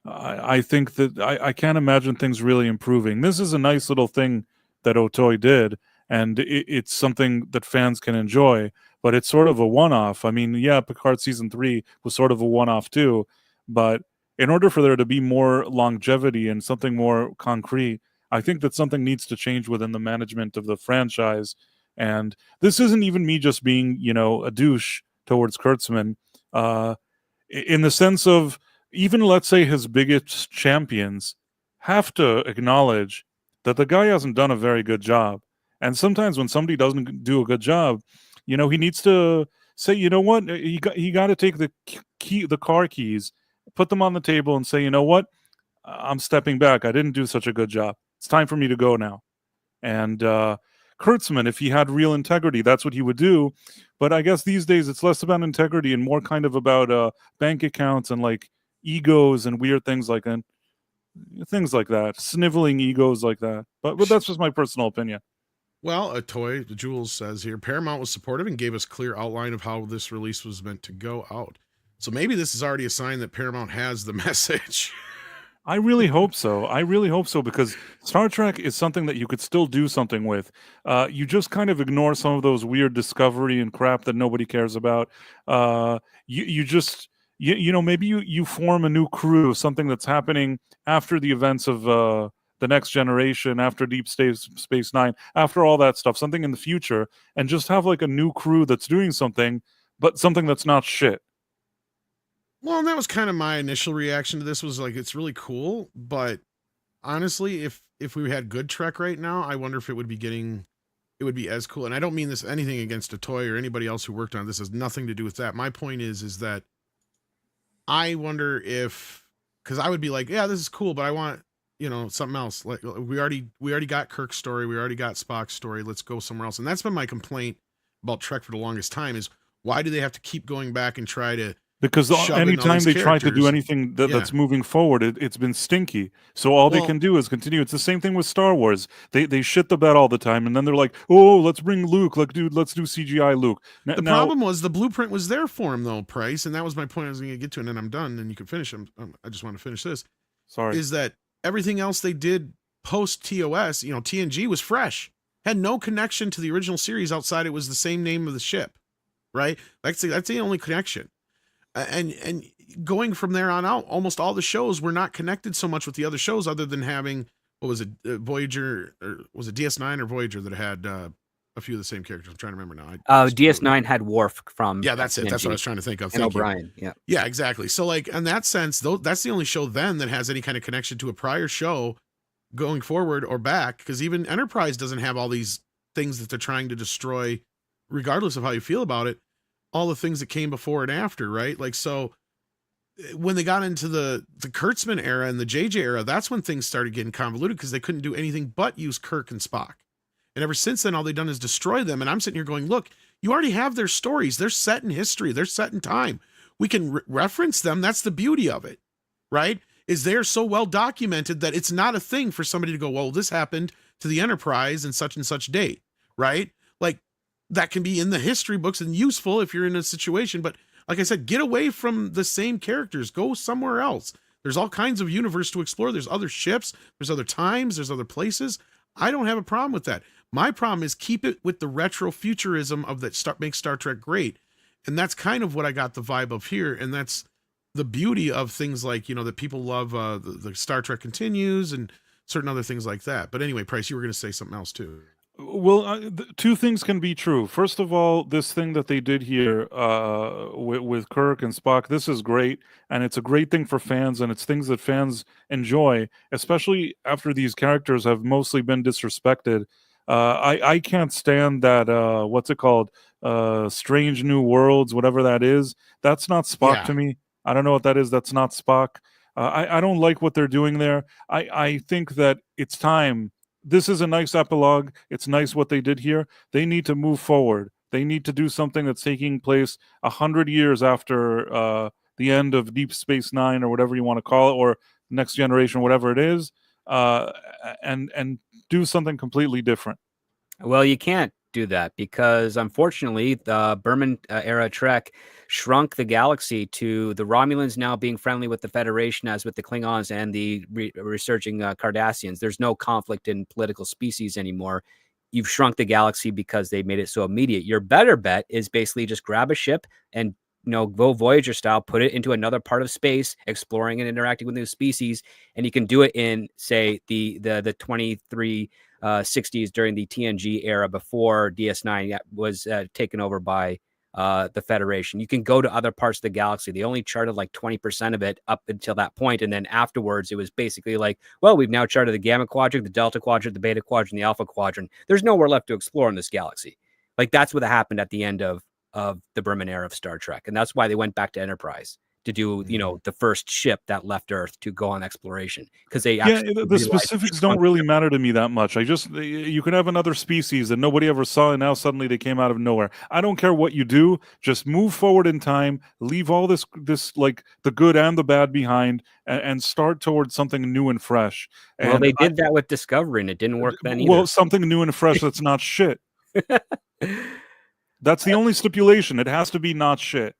I think that I can't imagine things really improving. This is a nice little thing that Otoy did, and it's something that fans can enjoy, but it's sort of a one-off. I mean, yeah, Picard season 3 was sort of a one-off too, but in order for there to be more longevity and something more concrete, I think that something needs to change within the management of the franchise. And this isn't even me just being, a douche towards Kurtzman, in the sense of, even let's say his biggest champions have to acknowledge that the guy hasn't done a very good job. And sometimes when somebody doesn't do a good job, he needs to say, you know what, he got to take the car keys, put them on the table, and say, you know what, I'm stepping back. I didn't do such a good job. It's time for me to go now. And Kurtzman, if he had real integrity, that's what he would do. But I guess these days it's less about integrity and more kind of about bank accounts and like egos and weird things like that. Things like that, sniveling egos like that. But that's just my personal opinion. Well, Jules says here, Paramount was supportive and gave us clear outline of how this release was meant to go out. So maybe this is already a sign that Paramount has the message. I really hope so. Because Star Trek is something that you could still do something with. You just kind of ignore some of those weird Discovery and crap that nobody cares about. Maybe you form a new crew, something that's happening after the events of the Next Generation, after Deep Space Nine, after all that stuff, something in the future, and just have like a new crew that's doing something, but something that's not shit. Well, and that was kind of my initial reaction to this, was like, it's really cool, but honestly, if we had good Trek right now, I wonder if it would be as cool. And I don't mean this anything against Otoy or anybody else who worked on it. This has nothing to do with that. My point is that I wonder if, because I would be like, yeah, this is cool, but I want, something else. Like we already got Kirk's story, we already got Spock's story. Let's go somewhere else. And that's been my complaint about Trek for the longest time, is why do they have to keep going back and try to? Because anytime they try to do anything that's moving forward, it's been stinky. So all they can do is continue. It's the same thing with Star Wars. They shit the bed all the time, and then they're like, "Oh, let's bring Luke. Let's do CGI Luke." The problem was the blueprint was there for him, though, Price, and that was my point. I was going to get to, and then I'm done, and you can finish. I just want to finish this. Sorry, is that everything else they did post TOS? TNG was fresh, had no connection to the original series outside it was the same name of the ship, right? That's the only connection. And going from there on out, almost all the shows were not connected so much with the other shows, other than having, what was it, Voyager, or was it DS9 or Voyager that had a few of the same characters? I'm trying to remember now. DS9 had Worf from. Yeah, that's it. TNG. That's what I was trying to think of. And O'Brien. Yeah. Yeah, exactly. So, like, in that sense, that's the only show then that has any kind of connection to a prior show going forward or back, because even Enterprise doesn't have all these things that they're trying to destroy, regardless of how you feel about it. All the things that came before and after, right? Like, so when they got into the Kurtzman era and the JJ era, that's when things started getting convoluted, because they couldn't do anything but use Kirk and Spock. And ever since then, all they've done is destroy them. And I'm sitting here going, look, you already have their stories. They're set in history. They're set in time. We can reference them. That's the beauty of it, right? Is they're so well documented that it's not a thing for somebody to go, well, this happened to the Enterprise in such and such date, right? Like, that can be in the history books and useful if you're in a situation. But like I said, get away from the same characters. Go somewhere else. There's all kinds of universe to explore. There's other ships. There's other times. There's other places. I don't have a problem with that. My problem is keep it with the retro futurism of that makes Star Trek great. And that's kind of what I got the vibe of here. And that's the beauty of things like, you know, that people love the Star Trek Continues and certain other things like that. But anyway, Price, you were going to say something else too. Well, two things can be true. First of all, this thing that they did here with Kirk and Spock, this is great, and it's a great thing for fans, and it's things that fans enjoy, especially after these characters have mostly been disrespected. I can't stand that. What's it called? Strange New Worlds, whatever that is. That's not Spock to me. I don't know what that is. That's not Spock. I don't like what they're doing there. I think that it's time. This is a nice epilogue. It's nice what they did here. They need to move forward. They need to do something that's taking place 100 years after the end of Deep Space Nine or whatever you want to call it, or Next Generation, whatever it is, and do something completely different. Well, you can't do that because unfortunately the Berman era Trek shrunk the galaxy to the Romulans now being friendly with the Federation as with the Klingons and the resurging Cardassians. There's no conflict in political species anymore. You've shrunk the galaxy because they made it so immediate. Your better bet is basically just grab a ship and, you know, go Voyager style, put it into another part of space, exploring and interacting with new species, and you can do it in, say, the 2360s during the TNG era before DS9 was taken over by the Federation. You can go to other parts of the galaxy. They only charted like 20% of it up until that point, and then afterwards it was basically like, well, we've now charted the Gamma Quadrant, the Delta Quadrant, the Beta Quadrant, the Alpha Quadrant. There's nowhere left to explore in this galaxy. Like, that's what happened at the end of the Berman era of Star Trek, and that's why they went back to Enterprise to do, you know, the first ship that left Earth to go on exploration, because they actually the specifics don't really matter to me that much. You could have another species that nobody ever saw, and now suddenly they came out of nowhere. I don't care what you do, just move forward in time, leave all this like the good and the bad behind, and start towards something new and fresh. And well, they did that with Discovery, and it didn't work then either. Well, something new and fresh that's not shit. That's the only stipulation. It has to be not shit.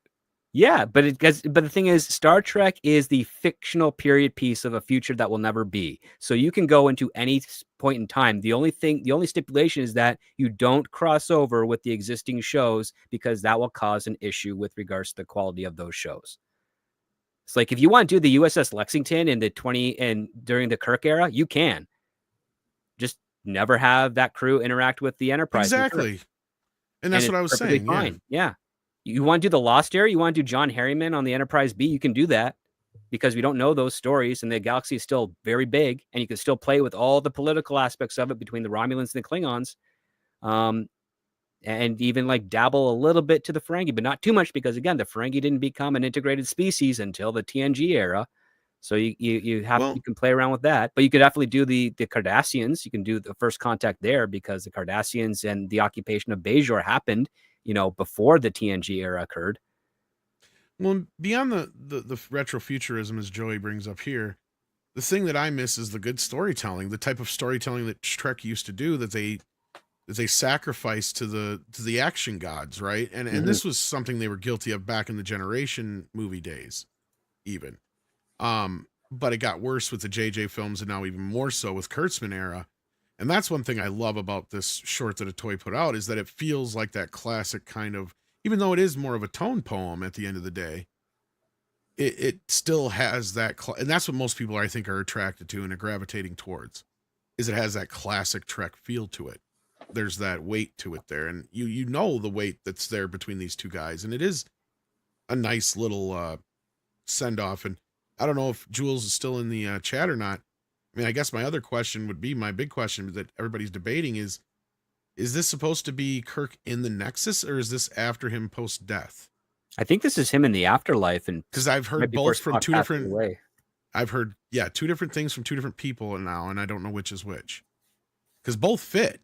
Yeah, but the thing is, Star Trek is the fictional period piece of a future that will never be. So you can go into any point in time. The only stipulation is that you don't cross over with the existing shows, because that will cause an issue with regards to the quality of those shows. It's like, if you want to do the USS Lexington in the during the Kirk era, you can. Just never have that crew interact with the Enterprise. Exactly. And that's what I was saying. Fine. Yeah. You want to do the Lost Era? You want to do John Harriman on the Enterprise B? You can do that, because we don't know those stories, and the galaxy is still very big, and you can still play with all the political aspects of it between the Romulans and the Klingons, and even like dabble a little bit to the Ferengi, but not too much, because again, the Ferengi didn't become an integrated species until the TNG era. So you can play around with that, but you could definitely do the Cardassians. You can do the First Contact there, because the Cardassians and the occupation of Bajor happened, you know, before the TNG era occurred. Well, beyond the retrofuturism, as Joey brings up here, the thing that I miss is the good storytelling, the type of storytelling that Trek used to do, that they sacrificed to the action gods, right? And this was something they were guilty of back in the Generation movie days, even. But it got worse with the JJ films, and now even more so with Kurtzman era. And that's one thing I love about this short that Atoy put out, is that it feels like that classic kind of, even though it is more of a tone poem at the end of the day, it still has that, and that's what most people, I think, are attracted to and are gravitating towards, is it has that classic Trek feel to it. There's that weight to it there, and you know the weight that's there between these two guys, and it is a nice little send-off. And I don't know if Jules is still in the chat or not. I mean, I guess my other question would be, my big question that everybody's debating is this supposed to be Kirk in the Nexus, or is this after him post-death? I think this is him in the afterlife, and because I've heard both from two different. I've heard two different things from two different people now, and I don't know which is which, because both fit,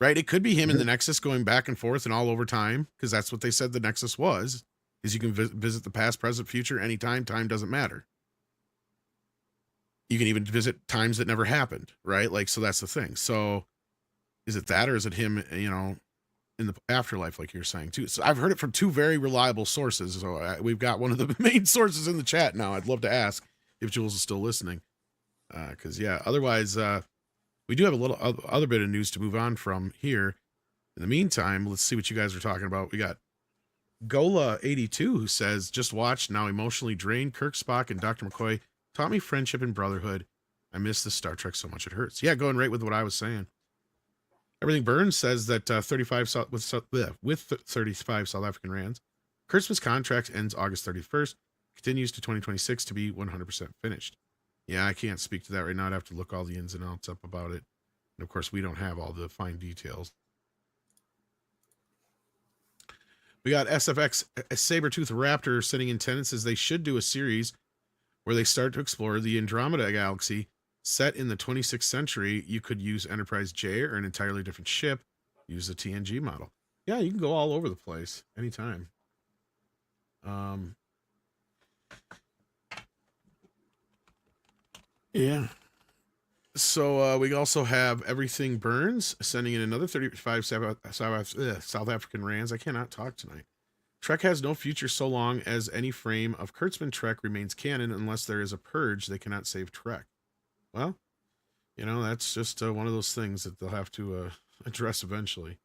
right? It could be him in the Nexus going back and forth and all over time, because that's what they said the Nexus was, is you can visit the past, present, future anytime. Time doesn't matter. You can even visit times that never happened, right? Like, so that's the thing. So is it that, or is it him, you know, in the afterlife, like you're saying too? So I've heard it from two very reliable sources. So we've got one of the main sources in the chat now. I'd love to ask if Jules is still listening. Cause yeah, otherwise, we do have a little other bit of news to move on from here. In the meantime, let's see what you guys are talking about. We got Gola82, who says, just watched, now emotionally drained. Kirk, Spock, and Dr. McCoy taught me friendship and brotherhood. I miss the Star Trek so much it hurts. Yeah, going right with what I was saying. Everything Burns says that 35 with 35 South African rands. Kurtzman's contract ends August 31st, continues to 2026 to be 100% finished. Yeah, I can't speak to that right now. I'd have to look all the ins and outs up about it. And of course, we don't have all the fine details. We got SFX, a Sabertooth Raptor, sitting in attendance as they should do a series where they start to explore the Andromeda Galaxy. Set in the 26th century, you could use Enterprise J or an entirely different ship. Use the TNG model. Yeah, you can go all over the place anytime. Yeah. So we also have Everything Burns sending in another 35 South African rands. I cannot talk tonight. Trek has no future so long as any frame of Kurtzman Trek remains canon. Unless there is a purge, they cannot save Trek. Well, you know, that's just one of those things that they'll have to address eventually.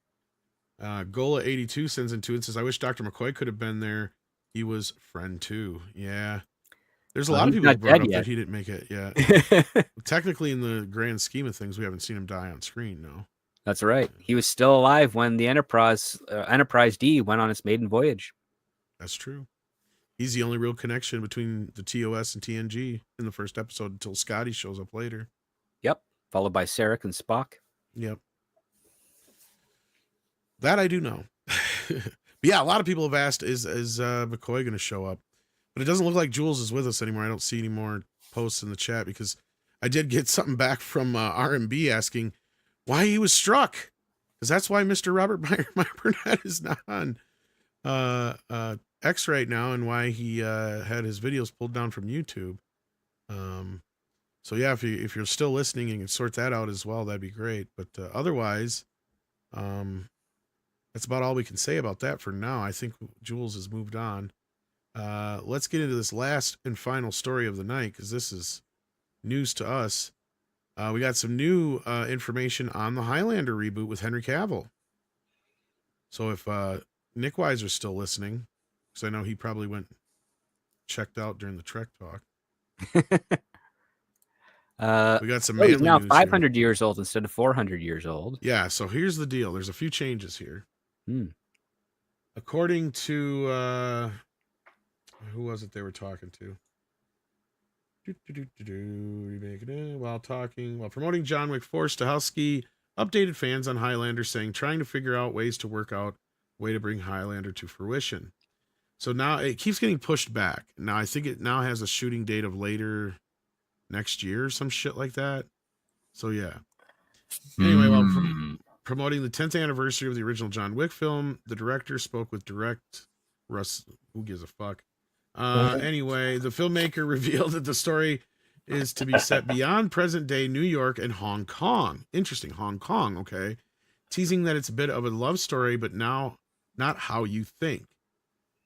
Gola82 sends in two and says, I wish Dr. McCoy could have been there. He was friend too. Yeah. There's a lot of people who brought up that he didn't make it yet. Technically, in the grand scheme of things, we haven't seen him die on screen, no. That's right. He was still alive when the Enterprise D went on its maiden voyage. That's true. He's the only real connection between the TOS and TNG in the first episode until Scotty shows up later. Yep. Followed by Sarek and Spock. Yep. That I do know. But yeah, a lot of people have asked, is McCoy going to show up? But it doesn't look like Jules is with us anymore. I don't see any more posts in the chat because I did get something back from RMB asking why he was struck. Because that's why Mr. Robert Meyer Burnett is not on X right now and why he had his videos pulled down from YouTube. So yeah, if you're still listening and can sort that out as well, that'd be great. But otherwise, that's about all we can say about that for now. I think Jules has moved on. Let's get into this last and final story of the night because this is news to us. We got some new information on the Highlander reboot with Henry Cavill. So if Nick Weiser's still listening, because I know he probably checked out during the Trek talk. We got some. He's now 500 years old instead of 400 years old. Yeah. So here's the deal. There's a few changes here. According to who was it they were talking to? While promoting John Wick 4, Stahelski updated fans on Highlander, saying trying to figure out ways to work out a way to bring Highlander to fruition. So now it keeps getting pushed back. Now I think it now has a shooting date of later next year or some shit like that. So yeah. Anyway, while promoting the 10th anniversary of the original John Wick film, the director spoke with Russ. Who gives a fuck? Anyway, the filmmaker revealed that the story is to be set beyond present day New York and Hong Kong. Interesting, Hong Kong, okay. Teasing that it's a bit of a love story, but now not how you think.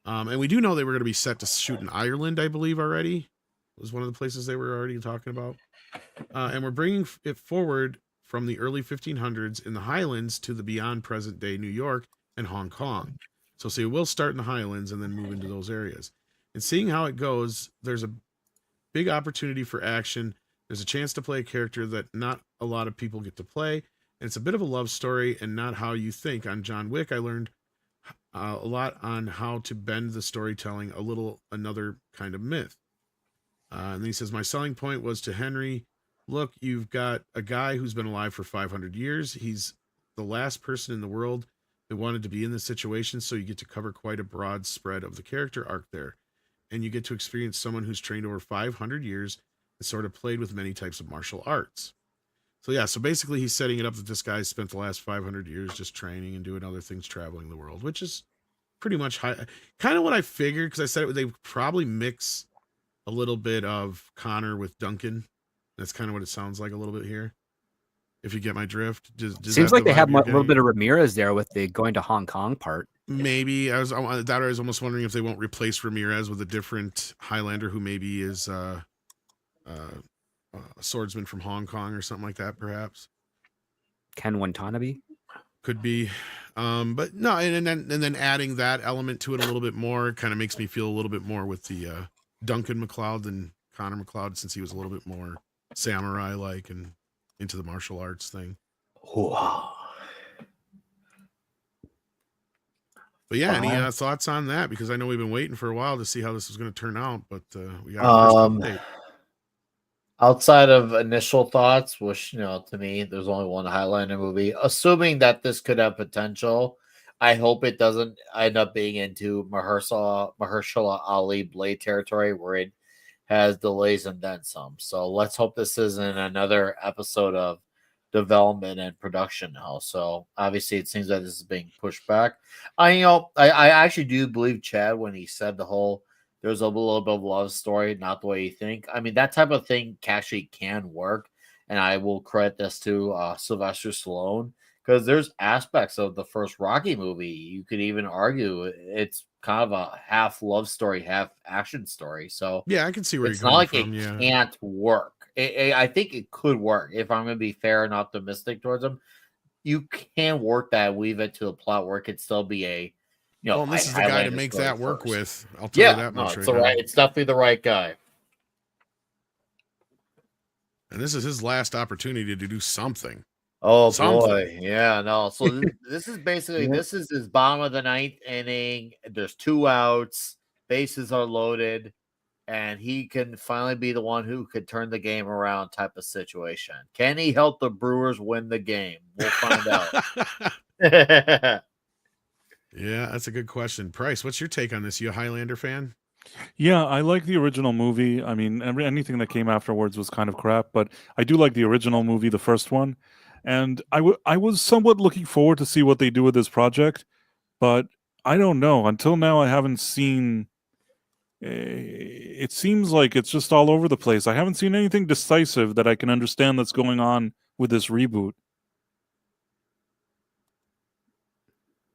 And we do know they were going to be set to shoot in Ireland, I believe, already. It was one of the places they were already talking about. And we're bringing it forward from the early 1500s in the Highlands to the beyond present day New York and Hong Kong. So say we'll start in the Highlands and then move into those areas. And seeing how it goes, there's a big opportunity for action. There's a chance to play a character that not a lot of people get to play. And it's a bit of a love story and not how you think. On John Wick, I learned a lot on how to bend the storytelling a little, another kind of myth. And then he says, my selling point was to Henry, look, you've got a guy who's been alive for 500 years. He's the last person in the world that wanted to be in this situation. So you get to cover quite a broad spread of the character arc there. And you get to experience someone who's trained over 500 years and sort of played with many types of martial arts. So yeah, so basically he's setting it up that this guy spent the last 500 years just training and doing other things, traveling the world, which is pretty much kind of what I figured, because I said they probably mix a little bit of Connor with Duncan. That's kind of what it sounds like a little bit here. If you get my drift. Seems like they have a little bit of Ramirez there with the going to Hong Kong part. Maybe I was almost wondering if they won't replace Ramirez with a different Highlander who maybe is a swordsman from Hong Kong or something like that, perhaps. Ken Watanabe? Could be. But no, and then adding that element to it a little bit more kind of makes me feel a little bit more with the Duncan MacLeod than Connor MacLeod, since he was a little bit more samurai like and into the martial arts thing. But yeah, any thoughts on that? Because I know we've been waiting for a while to see how this was going to turn out, but we got a first update. Outside of initial thoughts, which, to me, there's only one Highlander movie. Assuming that this could have potential, I hope it doesn't end up being into Mahershala Ali Blade territory where it has delays and then some. So let's hope this isn't another episode of development and production now. So obviously it seems that this is being pushed back. I actually do believe Chad when he said the whole there's a little bit of love story, not the way you think. I mean, that type of thing actually can work. And I will credit this to Sylvester Stallone, because there's aspects of the first Rocky movie. You could even argue it's kind of a half love story, half action story. So yeah, I can see where it's you're not coming like from. It can't work. I think it could work if I'm going to be fair and optimistic towards them. You can work that, weave it to a plot where it could still be a, well, and this is the guy to make that work first. with. I'll tell you that much it's right now. It's definitely the right guy. And this is his last opportunity to do something. Oh Something. boy, yeah, no. So this is basically this is his bottom of the ninth inning. There's 2 outs, bases are loaded, and he can finally be the one who could turn the game around type of situation. Can he help the Brewers win the game? We'll find out. Yeah, that's a good question. Price, what's your take on this? You a Highlander fan? Yeah, I like the original movie. I mean, anything that came afterwards was kind of crap, but I do like the original movie, the first one. And I was somewhat looking forward to see what they do with this project, but I don't know. Until now, I haven't seen... It seems like it's just all over the place. I haven't seen anything decisive that I can understand that's going on with this reboot.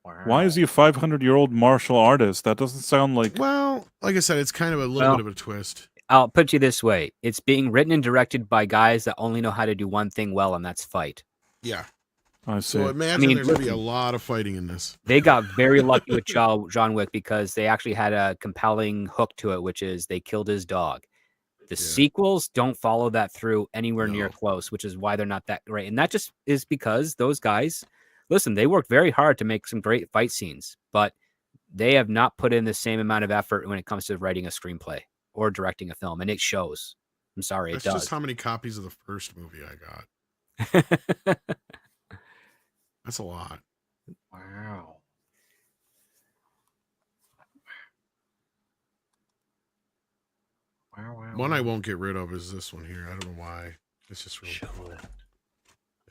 Wow. Why is he a 500-year-old martial artist? That doesn't sound like... Well, like I said, it's kind of a little bit of a twist. I'll put you this way. It's being written and directed by guys that only know how to do one thing well, and that's fight. Yeah. I see. So imagine there's going to be a lot of fighting in this. They got very lucky with John Wick because they actually had a compelling hook to it, which is they killed his dog. The sequels don't follow that through anywhere near close, which is why they're not that great. And that just is because those guys, listen, they worked very hard to make some great fight scenes, but they have not put in the same amount of effort when it comes to writing a screenplay or directing a film, and it shows. I'm sorry, That's it does. just how many copies of the first movie I got. That's a lot. Wow. One I won't get rid of is this one here. I don't know why. It's just really cool.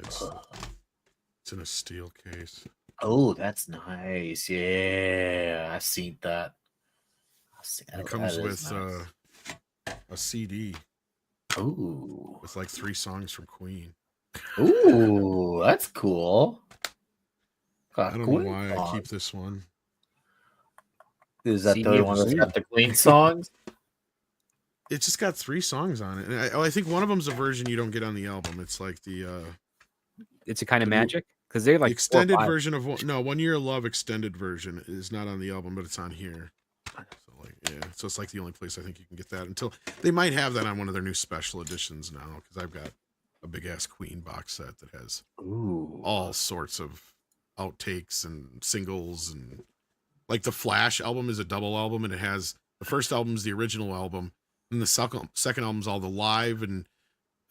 It's in a steel case. Oh, that's nice. Yeah, I've seen that. It comes with a CD. Ooh. With like 3 songs from Queen. Ooh, that's cool. I don't know why I keep this one. Is that the one that's got the Queen songs? It's just got 3 songs on it. And I think one of them's a version you don't get on the album. It's like the it's a kind of magic because they're like the extended version of One Year of Love extended version is not on the album, but it's on here. So it's like the only place I think you can get that. Until they might have that on one of their new special editions now, because I've got a big ass Queen box set that has all sorts of outtakes and singles, and like the Flash album is a double album, and it has the first album's the original album, and the second album's all the live and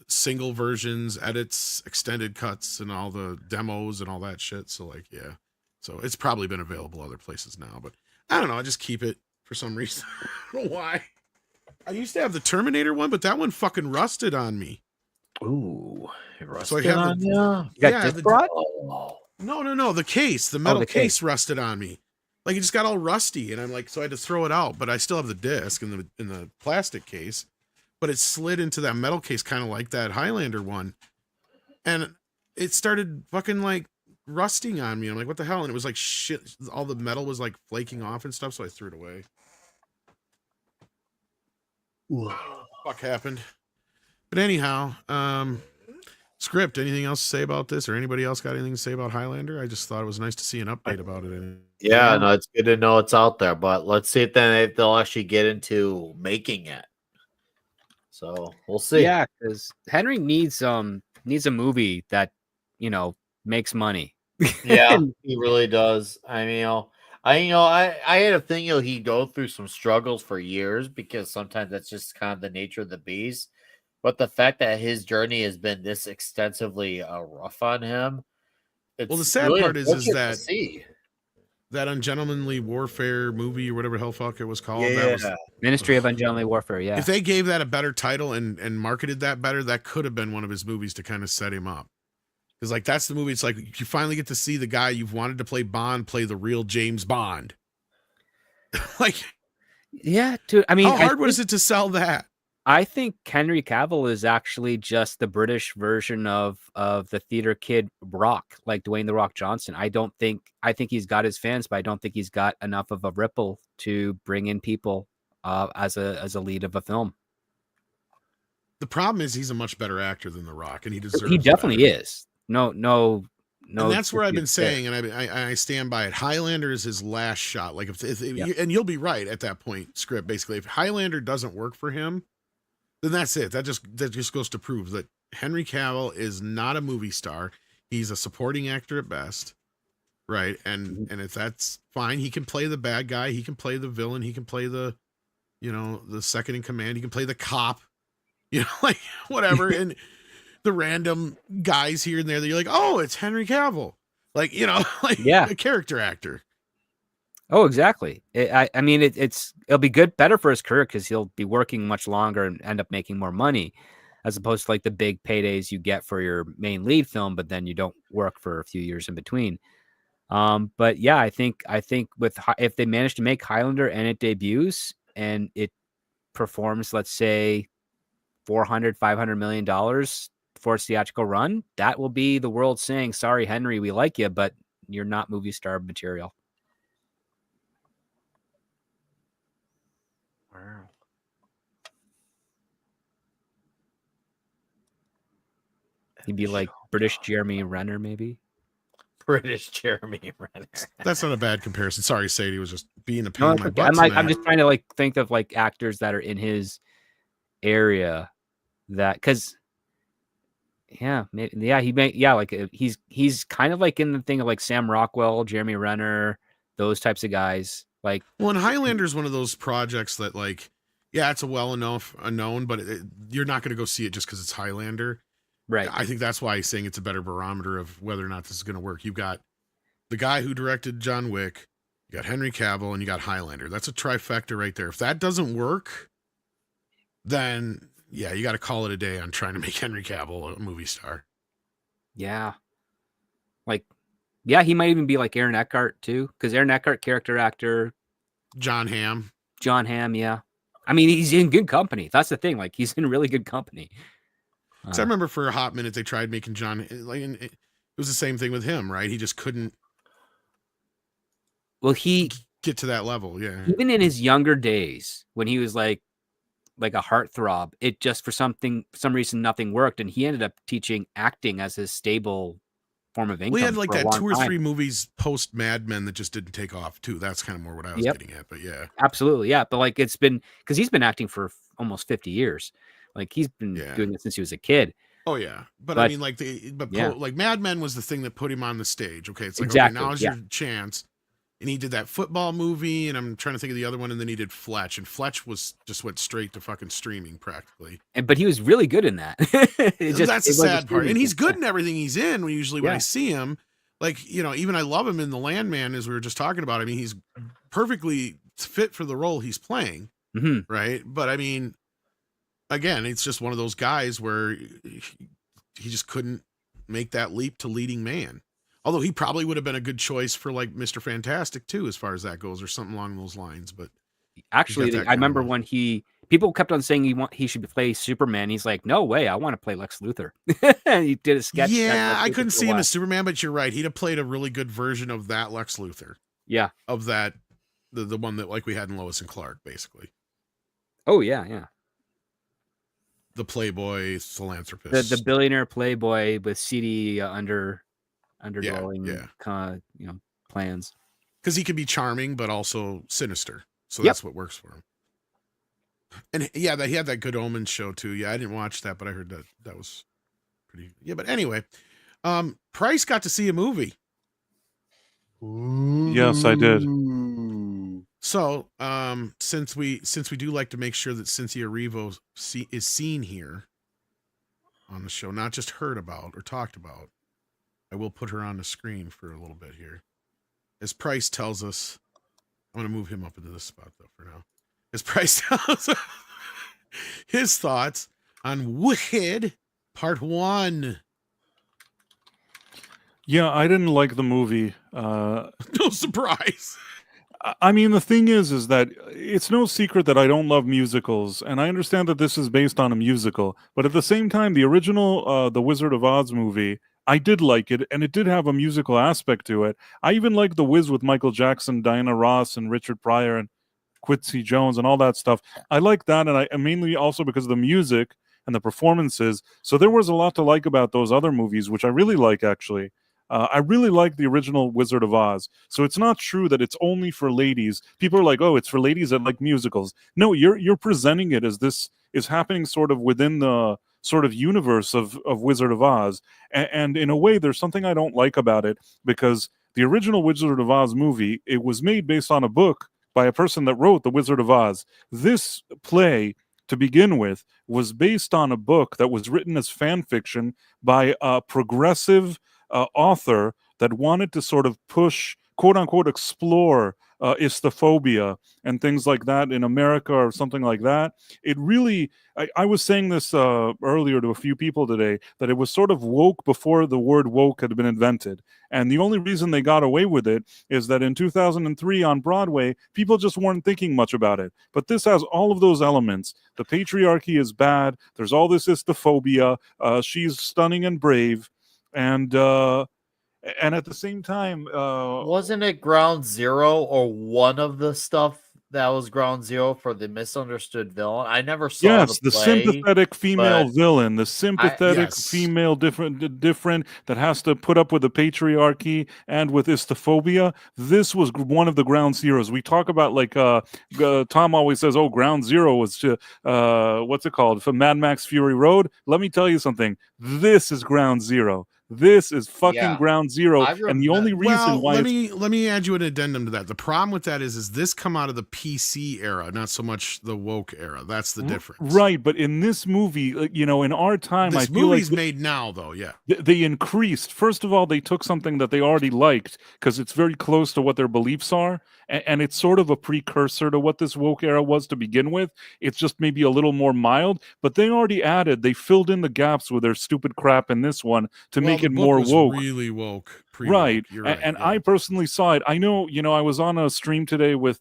single versions, edits, extended cuts, and all the demos and all that shit. So so it's probably been available other places now, but I don't know. I just keep it for some reason. I don't know why. I used to have the Terminator one, but that one fucking rusted on me. Ooh, it rusted so I have on you? You got disc rot? No, the case, the metal case rusted on me. Like it just got all rusty, and I'm like, so I had to throw it out, but I still have the disc in the plastic case, but it slid into that metal case, kind of like that Highlander one, and it started fucking like rusting on me. I'm like, what the hell? And it was like shit. All the metal was like flaking off and stuff, so I threw it away. Fuck happened. But anyhow, Script, anything else to say about this, or anybody else got anything to say about Highlander? I just thought it was nice to see an update about it. Yeah, no, it's good to know it's out there, but let's see if they'll actually get into making it. So we'll see. Yeah, because Henry needs a movie that makes money. Yeah, he really does. I mean, I had a thing, he'd go through some struggles for years because sometimes that's just kind of the nature of the beast. But the fact that his journey has been this extensively rough on him, well, the sad really part is unfortunate to that see. that Ungentlemanly Warfare movie or whatever the hell fuck it was called. Yeah. That was Ministry of Ungentlemanly Warfare. Yeah. If they gave that a better title and marketed that better, that could have been one of his movies to kind of set him up. Because like that's the movie. It's like you finally get to see the guy you've wanted to play Bond play the real James Bond. Like, yeah, dude. I mean, how hard was it to sell that? I think Henry Cavill is actually just the British version of the theater kid Rock, like Dwayne the Rock Johnson. I think he's got his fans, but I don't think he's got enough of a ripple to bring in people as a lead of a film. The problem is he's a much better actor than The Rock, and he deserves. He definitely is. No. And that's where I've been saying, and I stand by it. Highlander is his last shot. Like and you'll be right at that point. Script basically, if Highlander doesn't work for him, then that's it. That just goes to prove that Henry Cavill is not a movie star. He's a supporting actor at best, right? And if that's fine, he can play the bad guy. He can play the villain. He can play the second in command. He can play the cop. Like whatever. And the random guys here and there that you're like, oh, it's Henry Cavill. Like, a character actor. Oh, exactly. I mean, it'll be better for his career because he'll be working much longer and end up making more money, as opposed to like the big paydays you get for your main lead film, but then you don't work for a few years in between. But yeah, I think if they manage to make Highlander and it debuts and it performs, let's say $400-500 million for its theatrical run, that will be the world saying, sorry, Henry, we like you, but you're not movie star material. Wow. He'd be like British Jeremy Renner, maybe. British Jeremy Renner. That's not a bad comparison. Sorry, Sadie was just being a pain in my Okay. butt. I'm just trying to like think of like actors that are in his area that because he's kind of like in the thing of like Sam Rockwell, Jeremy Renner, those types of guys. Like, well, and Highlander is one of those projects that like, yeah, it's a known, but you're not going to go see it just because it's Highlander. Right. I think that's why he's saying it's a better barometer of whether or not this is going to work. You've got the guy who directed John Wick, you got Henry Cavill, and you got Highlander. That's a trifecta right there. If that doesn't work, then yeah, you got to call it a day on trying to make Henry Cavill a movie star. Yeah. Like, yeah, he might even be like Aaron Eckhart too, because Aaron Eckhart, character actor. John Hamm, yeah. I mean, he's in good company. That's the thing. Like, he's in really good company. So I remember for a hot minute they tried making John, like, and it was the same thing with him, right? He just couldn't. Well, he get to that level, yeah. Even in his younger days, when he was like a heartthrob, it just for some reason nothing worked, and he ended up teaching acting as his stable form of income. We had like that 2 or 3 time. movies post Mad Men that just didn't take off too. That's kind of more what I was getting at, but yeah, absolutely, yeah. But like it's been because he's been acting for almost 50 years. Like he's been doing it since he was a kid. Oh yeah, but I mean, like like Mad Men was the thing that put him on the stage. Okay, it's like okay, now's your chance. And he did that football movie, and I'm trying to think of the other one, and then he did Fletch, and Fletch just went straight to fucking streaming practically. But he was really good in that. That's the sad part. And he's good in everything he's in. Usually when I see him, like, even I love him in The Landman, as we were just talking about. I mean, he's perfectly fit for the role he's playing, right? But I mean, again, it's just one of those guys where he just couldn't make that leap to leading man. Although he probably would have been a good choice for like Mr. Fantastic too, as far as that goes, or something along those lines. But actually, I remember when people kept on saying he should play Superman. He's like, no way, I want to play Lex Luthor. He did a sketch. Yeah, I couldn't see him as Superman, but you're right. He'd have played a really good version of that Lex Luthor. Yeah, of that the one that like we had in Lois and Clark, basically. Oh yeah, yeah. the playboy philanthropist. The billionaire playboy with seedy underdwelling yeah. plans. Because he can be charming but also sinister. So Yep. that's what works for him. And yeah, he had that Good Omens show too. Yeah, I didn't watch that, but I heard that was pretty. Yeah, but anyway, Price got to see a movie. Yes, I did. So, since we do like to make sure that Cynthia Erivo is seen here on the show, not just heard about or talked about, I will put her on the screen for a little bit here. As Price tells us, I'm going to move him up into this spot though for now. As Price tells us his thoughts on Wicked Part 1. Yeah, I didn't like the movie. No surprise. I mean, the thing is that it's no secret that I don't love musicals, and I understand that this is based on a musical. But at the same time, the original The Wizard of Oz movie, I did like it, and it did have a musical aspect to it. I even like The Wiz with Michael Jackson, Diana Ross, and Richard Pryor, and Quincy Jones, and all that stuff. I like that, and mainly also because of the music and the performances. So there was a lot to like about those other movies, which I really like, actually. I really like the original Wizard of Oz. So it's not true that it's only for ladies. People are like, oh, it's for ladies that like musicals. No, you're presenting it as this is happening sort of within the sort of universe of Wizard of Oz. And in a way, there's something I don't like about it, because the original Wizard of Oz movie, it was made based on a book by a person that wrote The Wizard of Oz. This play, to begin with, was based on a book that was written as fan fiction by a progressive author that wanted to sort of push, quote unquote, explore istophobia and things like that in America or something like that. It really, I was saying this earlier to a few people today, that it was sort of woke before the word woke had been invented. And the only reason they got away with it is that in 2003 on Broadway, people just weren't thinking much about it. But this has all of those elements. The patriarchy is bad. There's all this istophobia. She's stunning and brave. And at the same time, wasn't it Ground Zero or one of the stuff that was Ground Zero for the misunderstood villain? I never saw the sympathetic female villain, the sympathetic Yes. female different that has to put up with the patriarchy and with istophobia. This was one of the ground zeros. We talk about, like, Tom always says, oh, Ground Zero was to what's it called, from Mad Max Fury Road. Let me tell you something. This is Ground Zero. This is fucking Ground Zero, and the only reason why let me add you an addendum to that. The problem with that is this come out of the PC era, not so much the woke era. That's the difference, right? But in this movie, in our time, this I feel movie's like made now, though. Yeah, they increased. First of all, they took something that they already liked because it's very close to what their beliefs are, and it's sort of a precursor to what this woke era was to begin with. It's just maybe a little more mild, but they already they filled in the gaps with their stupid crap in this one to make it more woke. Really woke, right? You're right. And I personally saw it. I know, I was on a stream today with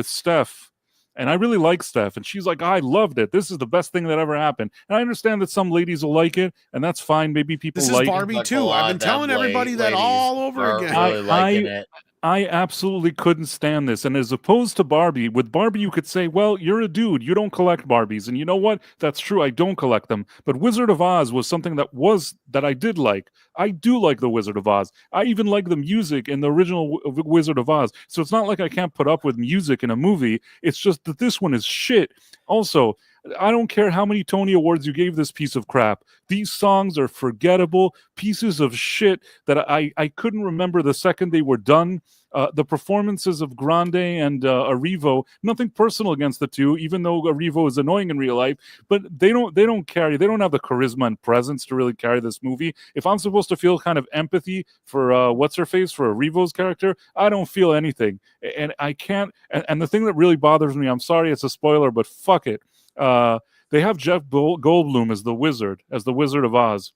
Steph, and I really like Steph, and she's like, I loved it. This is the best thing that ever happened. And I understand that some ladies will like it, and that's fine. Maybe people this like is Barbie it. too. I've been telling everybody that all over again. Really liking it. I absolutely couldn't stand this. And as opposed to Barbie, with Barbie, you could say, well, you're a dude. You don't collect Barbies. And you know what? That's true. I don't collect them. But Wizard of Oz was something that I did like. I do like the Wizard of Oz. I even like the music in the original Wizard of Oz. So it's not like I can't put up with music in a movie. It's just that this one is shit. Also, I don't care how many Tony Awards you gave this piece of crap. These songs are forgettable pieces of shit that I couldn't remember the second they were done. The performances of Grande and Erivo, nothing personal against the two, even though Erivo is annoying in real life, but they don't have the charisma and presence to really carry this movie. If I'm supposed to feel kind of empathy for what's her face, for Erivo's character, I don't feel anything, and I can't. And the thing that really bothers me, I'm sorry, it's a spoiler, but fuck it. They have Jeff Goldblum as the Wizard of Oz.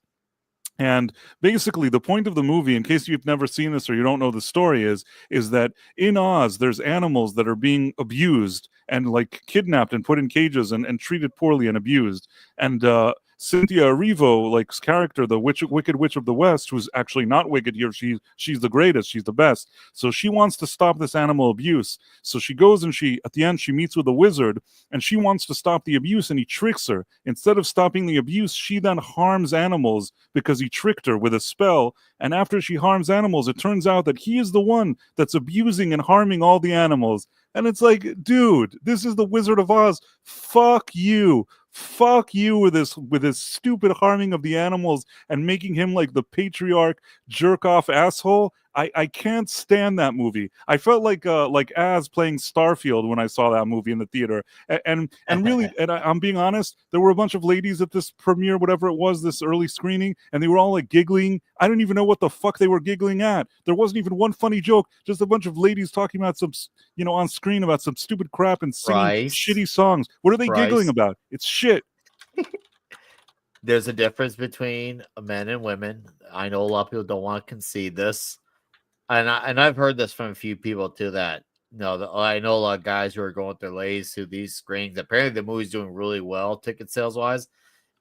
And basically, the point of the movie, in case you've never seen this or you don't know the story, is that in Oz, there's animals that are being abused and, like, kidnapped and put in cages and treated poorly and abused. And Cynthia Erivo, like character, the Wicked Witch of the West, who's actually not wicked here. She's the greatest. She's the best. So she wants to stop this animal abuse. So she goes and at the end she meets with a wizard, and she wants to stop the abuse, and he tricks her. Instead of stopping the abuse, she then harms animals because he tricked her with a spell. And after she harms animals, it turns out that he is the one that's abusing and harming all the animals. And it's like, dude, this is the Wizard of Oz. Fuck you. Fuck you with this stupid harming of the animals and making him like the patriarch jerk off asshole. I can't stand that movie. I felt like Az playing Starfield when I saw that movie in the theater. And really, and I'm being honest, there were a bunch of ladies at this premiere, whatever it was, this early screening, and they were all like giggling. I don't even know what the fuck they were giggling at. There wasn't even one funny joke, just a bunch of ladies talking about some, on screen about some stupid crap and singing shitty songs. What are they giggling about? It's shit. There's a difference between men and women. I know a lot of people don't want to concede this. And I've heard this from a few people too, that I know a lot of guys who are going with their ladies to these screenings. Apparently the movie's doing really well ticket sales wise.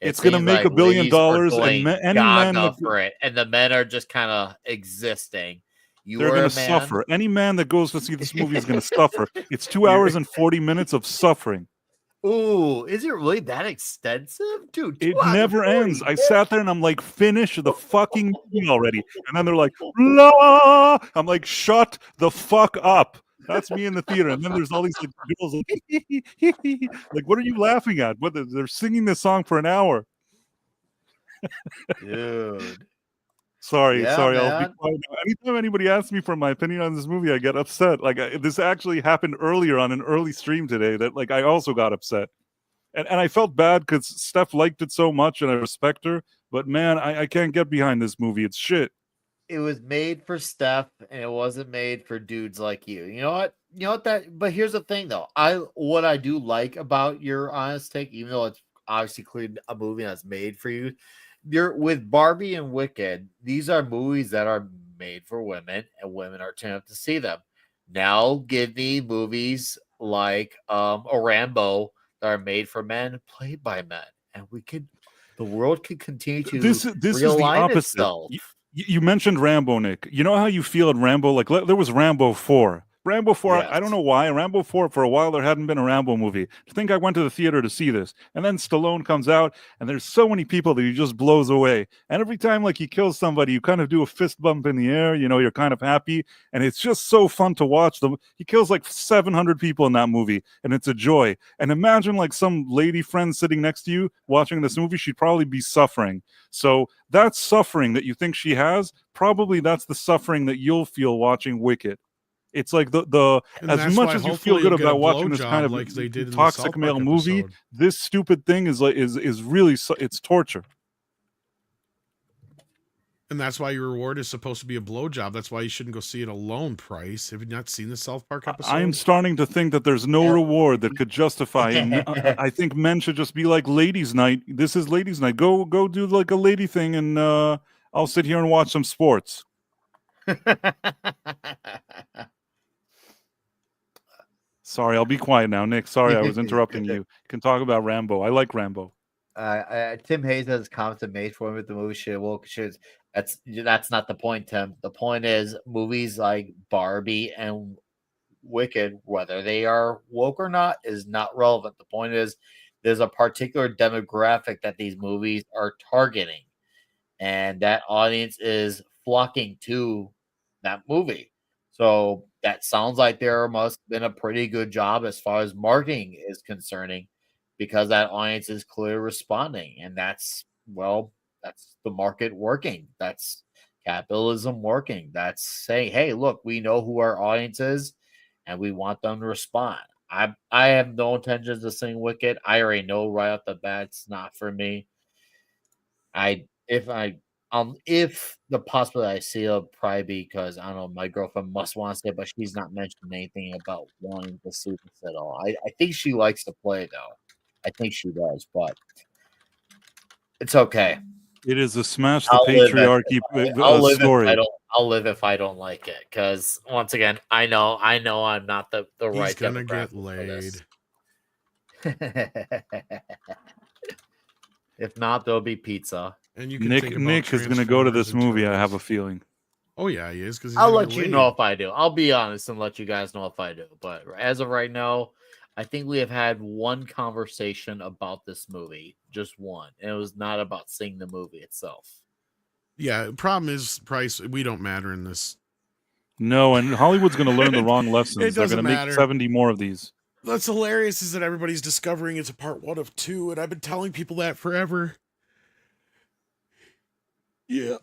It's going to make $1 billion, and any man for it, and the men are just kind of existing. They're going to suffer. Any man that goes to see this movie is going to suffer. It's 2 hours and 40 minutes of suffering. Ooh, is it really that extensive? Dude, it never ends. I sat there and I'm like, finish the fucking movie already. And then they're like, la. I'm like, shut the fuck up. That's me in the theater. And then there's all these like girls like, what are you laughing at? What, they're singing this song for an hour. Dude. Sorry. I'll be quiet now. Anytime anybody asks me for my opinion on this movie, I get upset. Like this actually happened earlier on an early stream today that like I also got upset. And I felt bad because Steph liked it so much and I respect her. But man, I can't get behind this movie. It's shit. It was made for Steph and it wasn't made for dudes like you. You know what? But here's the thing though. What I do like about your honest take, even though it's obviously clearly a movie that's made for you. With Barbie and Wicked, these are movies that are made for women, and women are turning up to see them. Now, give me movies like a Rambo that are made for men, played by men, and the world could continue to this is the opposite. Itself. You mentioned Rambo, Nick. You know how you feel at Rambo? Like there was Rambo 4. Rambo 4, yes. I don't know why. Rambo 4, for a while, there hadn't been a Rambo movie. I think I went to the theater to see this. And then Stallone comes out, and there's so many people that he just blows away. And every time, like, he kills somebody, you kind of do a fist bump in the air. You're kind of happy. And it's just so fun to watch them. He kills, like, 700 people in that movie, and it's a joy. And imagine, like, some lady friend sitting next to you watching this movie. She'd probably be suffering. So that suffering that you think she has, probably that's the suffering that you'll feel watching Wicked. It's like the as much as you feel good about watching this kind of like they did toxic male movie, this stupid thing is really it's torture. And that's why your reward is supposed to be a blowjob. That's why you shouldn't go see it alone, Price. Have you not seen the South Park episode? I'm starting to think that there's no reward that could justify it. I think men should just be like ladies' night. This is ladies' night. Go do like a lady thing, and I'll sit here and watch some sports. Sorry, I'll be quiet now, Nick. Sorry, I was interrupting you. You can talk about Rambo. I like Rambo. Tim Hayes has commented made for him with the movie shit. Well, that's not the point, Tim. The point is movies like Barbie and Wicked, whether they are woke or not, is not relevant. The point is there's a particular demographic that these movies are targeting, and that audience is flocking to that movie. So that sounds like there must have been a pretty good job as far as marketing is concerning, because that audience is clearly responding. And that's the market working. That's capitalism working. That's saying, hey, look, we know who our audience is and we want them to respond. I have no intentions of seeing Wicked. I already know right off the bat it's not for me. If the possibility I see it'll probably be because I don't know, my girlfriend must want to see it, but she's not mentioned anything about wanting to see this at all. I think she likes to play though. I think she does, but it's okay. It is a smash the patriarchy story. I'll live if I don't like it, because once again, I know I'm not the right. He's gonna get laid. If not, there'll be pizza. And you can think about Nick is going to go to Transformers this and movie. I Turtles. have a feeling. Oh yeah, he is because I'll let you know if I do. I'll be honest and let you guys know if I do. But as of right now, I think we have had one conversation about this movie, just one, and it was not about seeing the movie itself. Yeah, problem is price. We don't matter in this. No, and Hollywood's going to learn the wrong lessons. They're doesn't going to make matter. 70 more of these. That's hilarious is that everybody's discovering it's a part 1 of 2, and I've been telling people that forever. Yeah.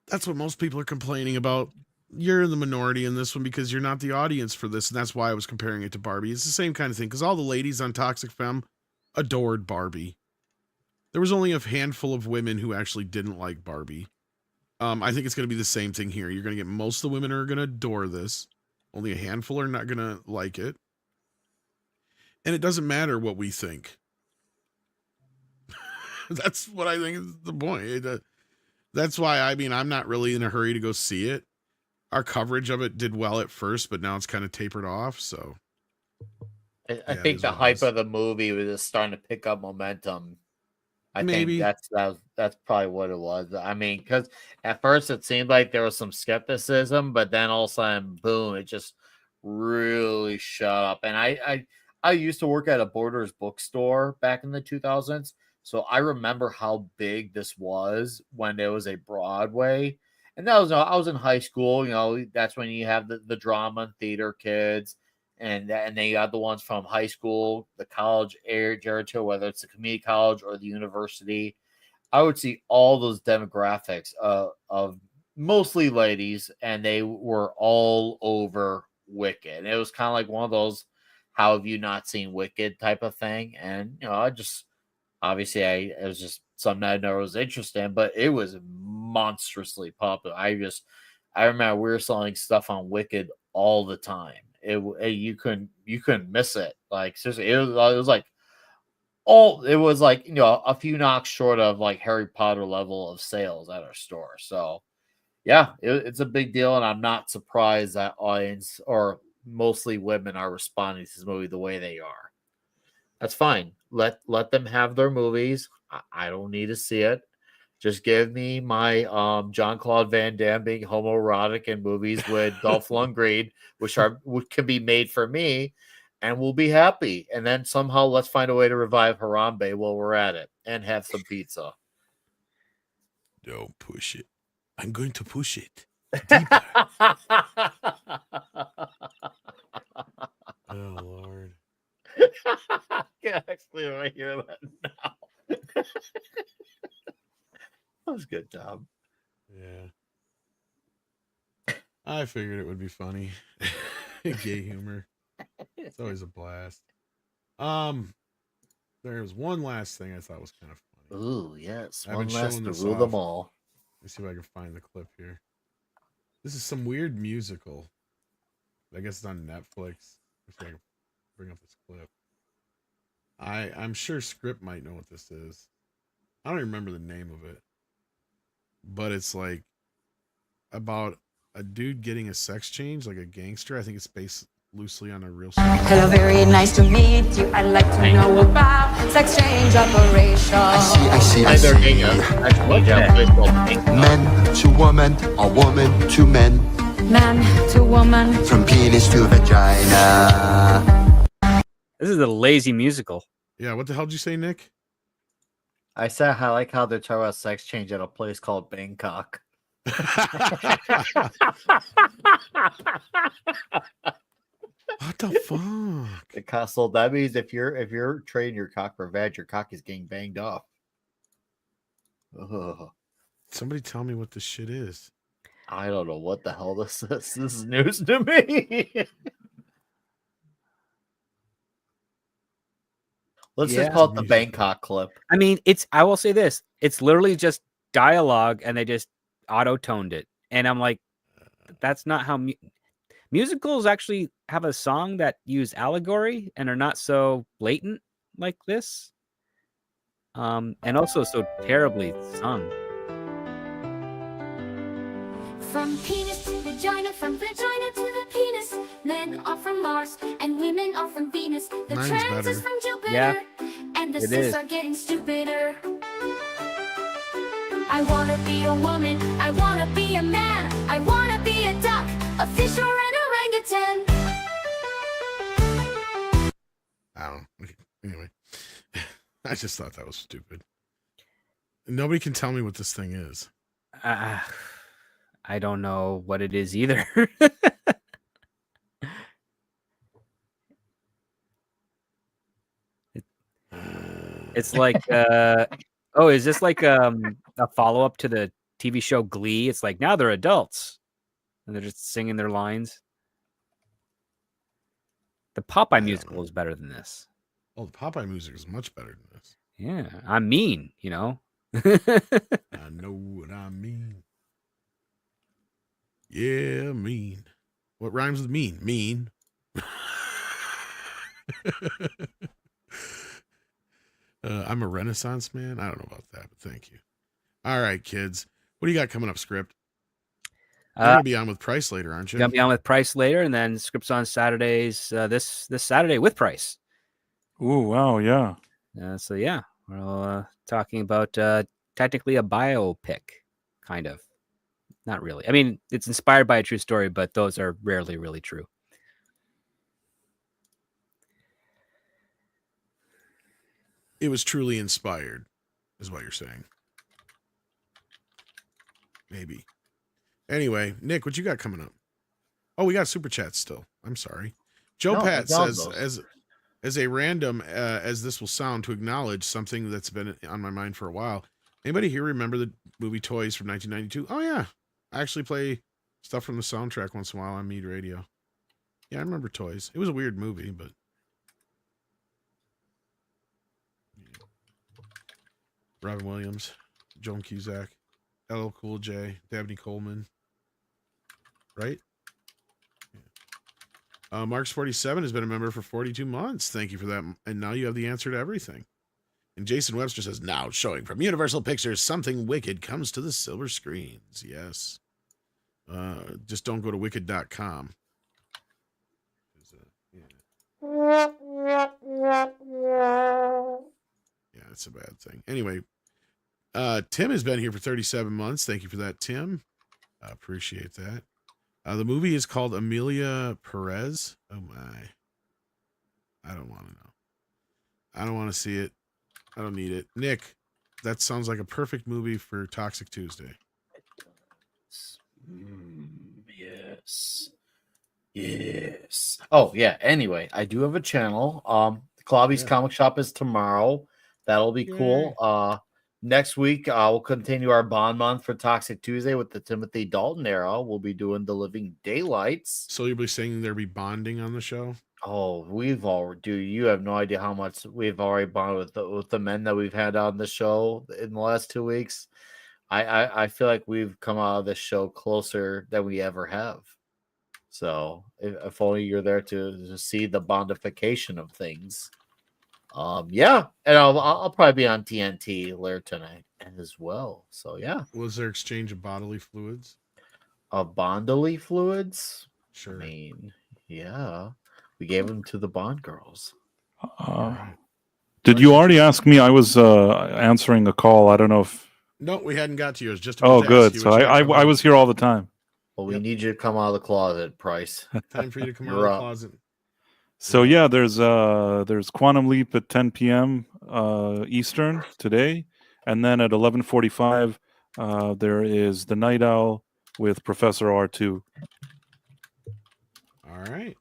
That's what most people are complaining about. You're in the minority in this one because you're not the audience for this, and that's why I was comparing it to Barbie. It's the same kind of thing, because all the ladies on Toxic Femme adored Barbie. There was only a handful of women who actually didn't like Barbie. I think it's going to be the same thing here. You're going to get most of the women are going to adore this. Only a handful are not going to like it. And it doesn't matter what we think. That's what I think is the point. That's why, I mean, I'm not really in a hurry to go see it. Our coverage of it did well at first, but now it's kind of tapered off. So I think the hype of the movie was just starting to pick up momentum. I think that's probably what it was. I mean, because at first it seemed like there was some skepticism, but then all of a sudden, boom, it just really shut up. And I used to work at a Borders bookstore back in the 2000s, so I remember how big this was when there was a Broadway. And that was, I was in high school, that's when you have the drama and theater kids. And then you have the ones from high school, the college area, whether it's the community college or the university. I would see all those demographics of mostly ladies, and they were all over Wicked. And it was kind of like one of those, how have you not seen Wicked type of thing? And, I just, obviously, it was just something I never was interested in, but it was monstrously popular. I remember we were selling stuff on Wicked all the time. You couldn't miss it. Like, seriously, it was like a few knocks short of like Harry Potter level of sales at our store. So yeah, it's a big deal, and I'm not surprised that audience, or mostly women, are responding to this movie the way they are. That's fine. Let them have their movies. I don't need to see it. Just give me my Jean-Claude Van Damme being homoerotic in movies with Dolph Lundgren, which can be made for me, and we'll be happy. And then somehow let's find a way to revive Harambe while we're at it and have some pizza. Don't push it. I'm going to push it deeper. Oh, Lord. I can actually hear that now. That was a good job. Yeah. I figured it would be funny. Gay humor. It's always a blast. There was one last thing I thought was kind of funny. Ooh, yes. I've One been last showing to this rule off. them all. Let's see if I can find the clip here. This is some weird musical. I guess it's on Netflix. Let's see if I can bring up this clip. I'm sure Script might know what this is. I don't even remember the name of it. But it's like about a dude getting a sex change, like a gangster. I think it's based loosely on a real story. Hello, very nice to meet you. I'd like to know about sex change operation. I see. Men to woman, or woman to men. Man to woman. From penis to vagina. This is a lazy musical. Yeah, what the hell did you say, Nick? I said I like how they're talking about sex change at a place called Bangkok. What the fuck? The castle. That means if you're trading your cock for veg, your cock is getting banged off. Ugh. Somebody tell me what this shit is. I don't know what the hell this is. This is news to me. Let's just call it the Bangkok clip. I mean, I will say this. It's literally just dialogue, and they just auto-toned it. And I'm like, that's not how musicals actually have a song that use allegory and are not so blatant like this. And also so terribly sung. From penis to vagina, from vagina to the penis. Men are from Mars and women are from Venus. The Mine's trans better. is from Jupiter. Yeah, And the it cis is. are getting stupider. I wanna be a woman, I wanna be a man, I wanna be a duck, a fish or an orangutan. I don't know. Anyway, I just thought that was stupid. Nobody can tell me what this thing is. I don't know what it is either. It's like, oh, is this like a follow-up to the TV show Glee? It's like now they're adults and they're just singing their lines. The Popeye musical is better than this. Oh, the Popeye music is much better than this. Yeah, I'm mean, you know. I know what I mean. Yeah, mean. What rhymes with mean? Mean. I'm a Renaissance man. I don't know about that, but thank you. All right, kids. What do you got coming up, Script? You're gonna be on with Price later, aren't you? Gonna be on with Price later, and then Scripts on Saturdays. This Saturday with Price. Oh wow, yeah. So yeah, we're talking about technically a biopic, kind of. Not really. I mean, it's inspired by a true story, but those are rarely really true. It was truly inspired, is what you're saying. Maybe. Anyway, Nick, what you got coming up? Oh, we got super chats still. I'm sorry. Joe Pat says, as a random as this will sound, to acknowledge something that's been on my mind for a while. Anybody here remember the movie Toys from 1992? Oh yeah, I actually play stuff from the soundtrack once in a while on Mead Radio. Yeah, I remember Toys. It was a weird movie, but Robin Williams, Joan Cusack, LL Cool J, Dabney Coleman. Right? Marks 47 has been a member for 42 months. Thank you for that. And now you have the answer to everything. And Jason Webster says, now showing from Universal Pictures, something wicked comes to the silver screens. Yes. Just don't go to wicked.com. Yeah, it's a bad thing. Anyway, Tim has been here for 37 months. Thank you for that, Tim. I appreciate that. The movie is called Amelia Perez. Oh my. I don't want to know. I don't want to see it. I don't need it. Nick, that sounds like a perfect movie for Toxic Tuesday. Yes. Yes. Oh, yeah. Anyway, I do have a channel. Klobby's Comic Shop is tomorrow. That'll be cool. Next week, we'll continue our Bond month for Toxic Tuesday with the Timothy Dalton era. We'll be doing The Living Daylights. So you'll be saying there'll be bonding on the show? Oh, you have no idea how much we've already bonded with the men that we've had on the show in the last 2 weeks. I feel like we've come out of this show closer than we ever have. So if only you're there to see the bondification of things. Yeah, and I'll probably be on TNT later tonight as well. So yeah. Was there exchange of bodily fluids? Of bodily fluids? Sure. I mean, yeah. We gave them to the Bond girls. Did you already ask me? I was answering a call. I don't know if. No, we hadn't got to yours. Just good. So I was here all the time. Well, we need you to come out of the closet, Price. Time for you to come out of the closet. So yeah, there's Quantum Leap at 10 p.m. Eastern today, and then at 11:45 there is The Night Owl with Professor R2. All right.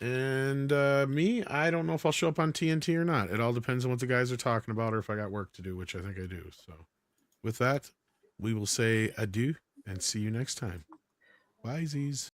And me, I don't know if I'll show up on TNT or not. It all depends on what the guys are talking about or if I got work to do, which I think I do. So with that, we will say adieu and see you next time. Bye, Z's.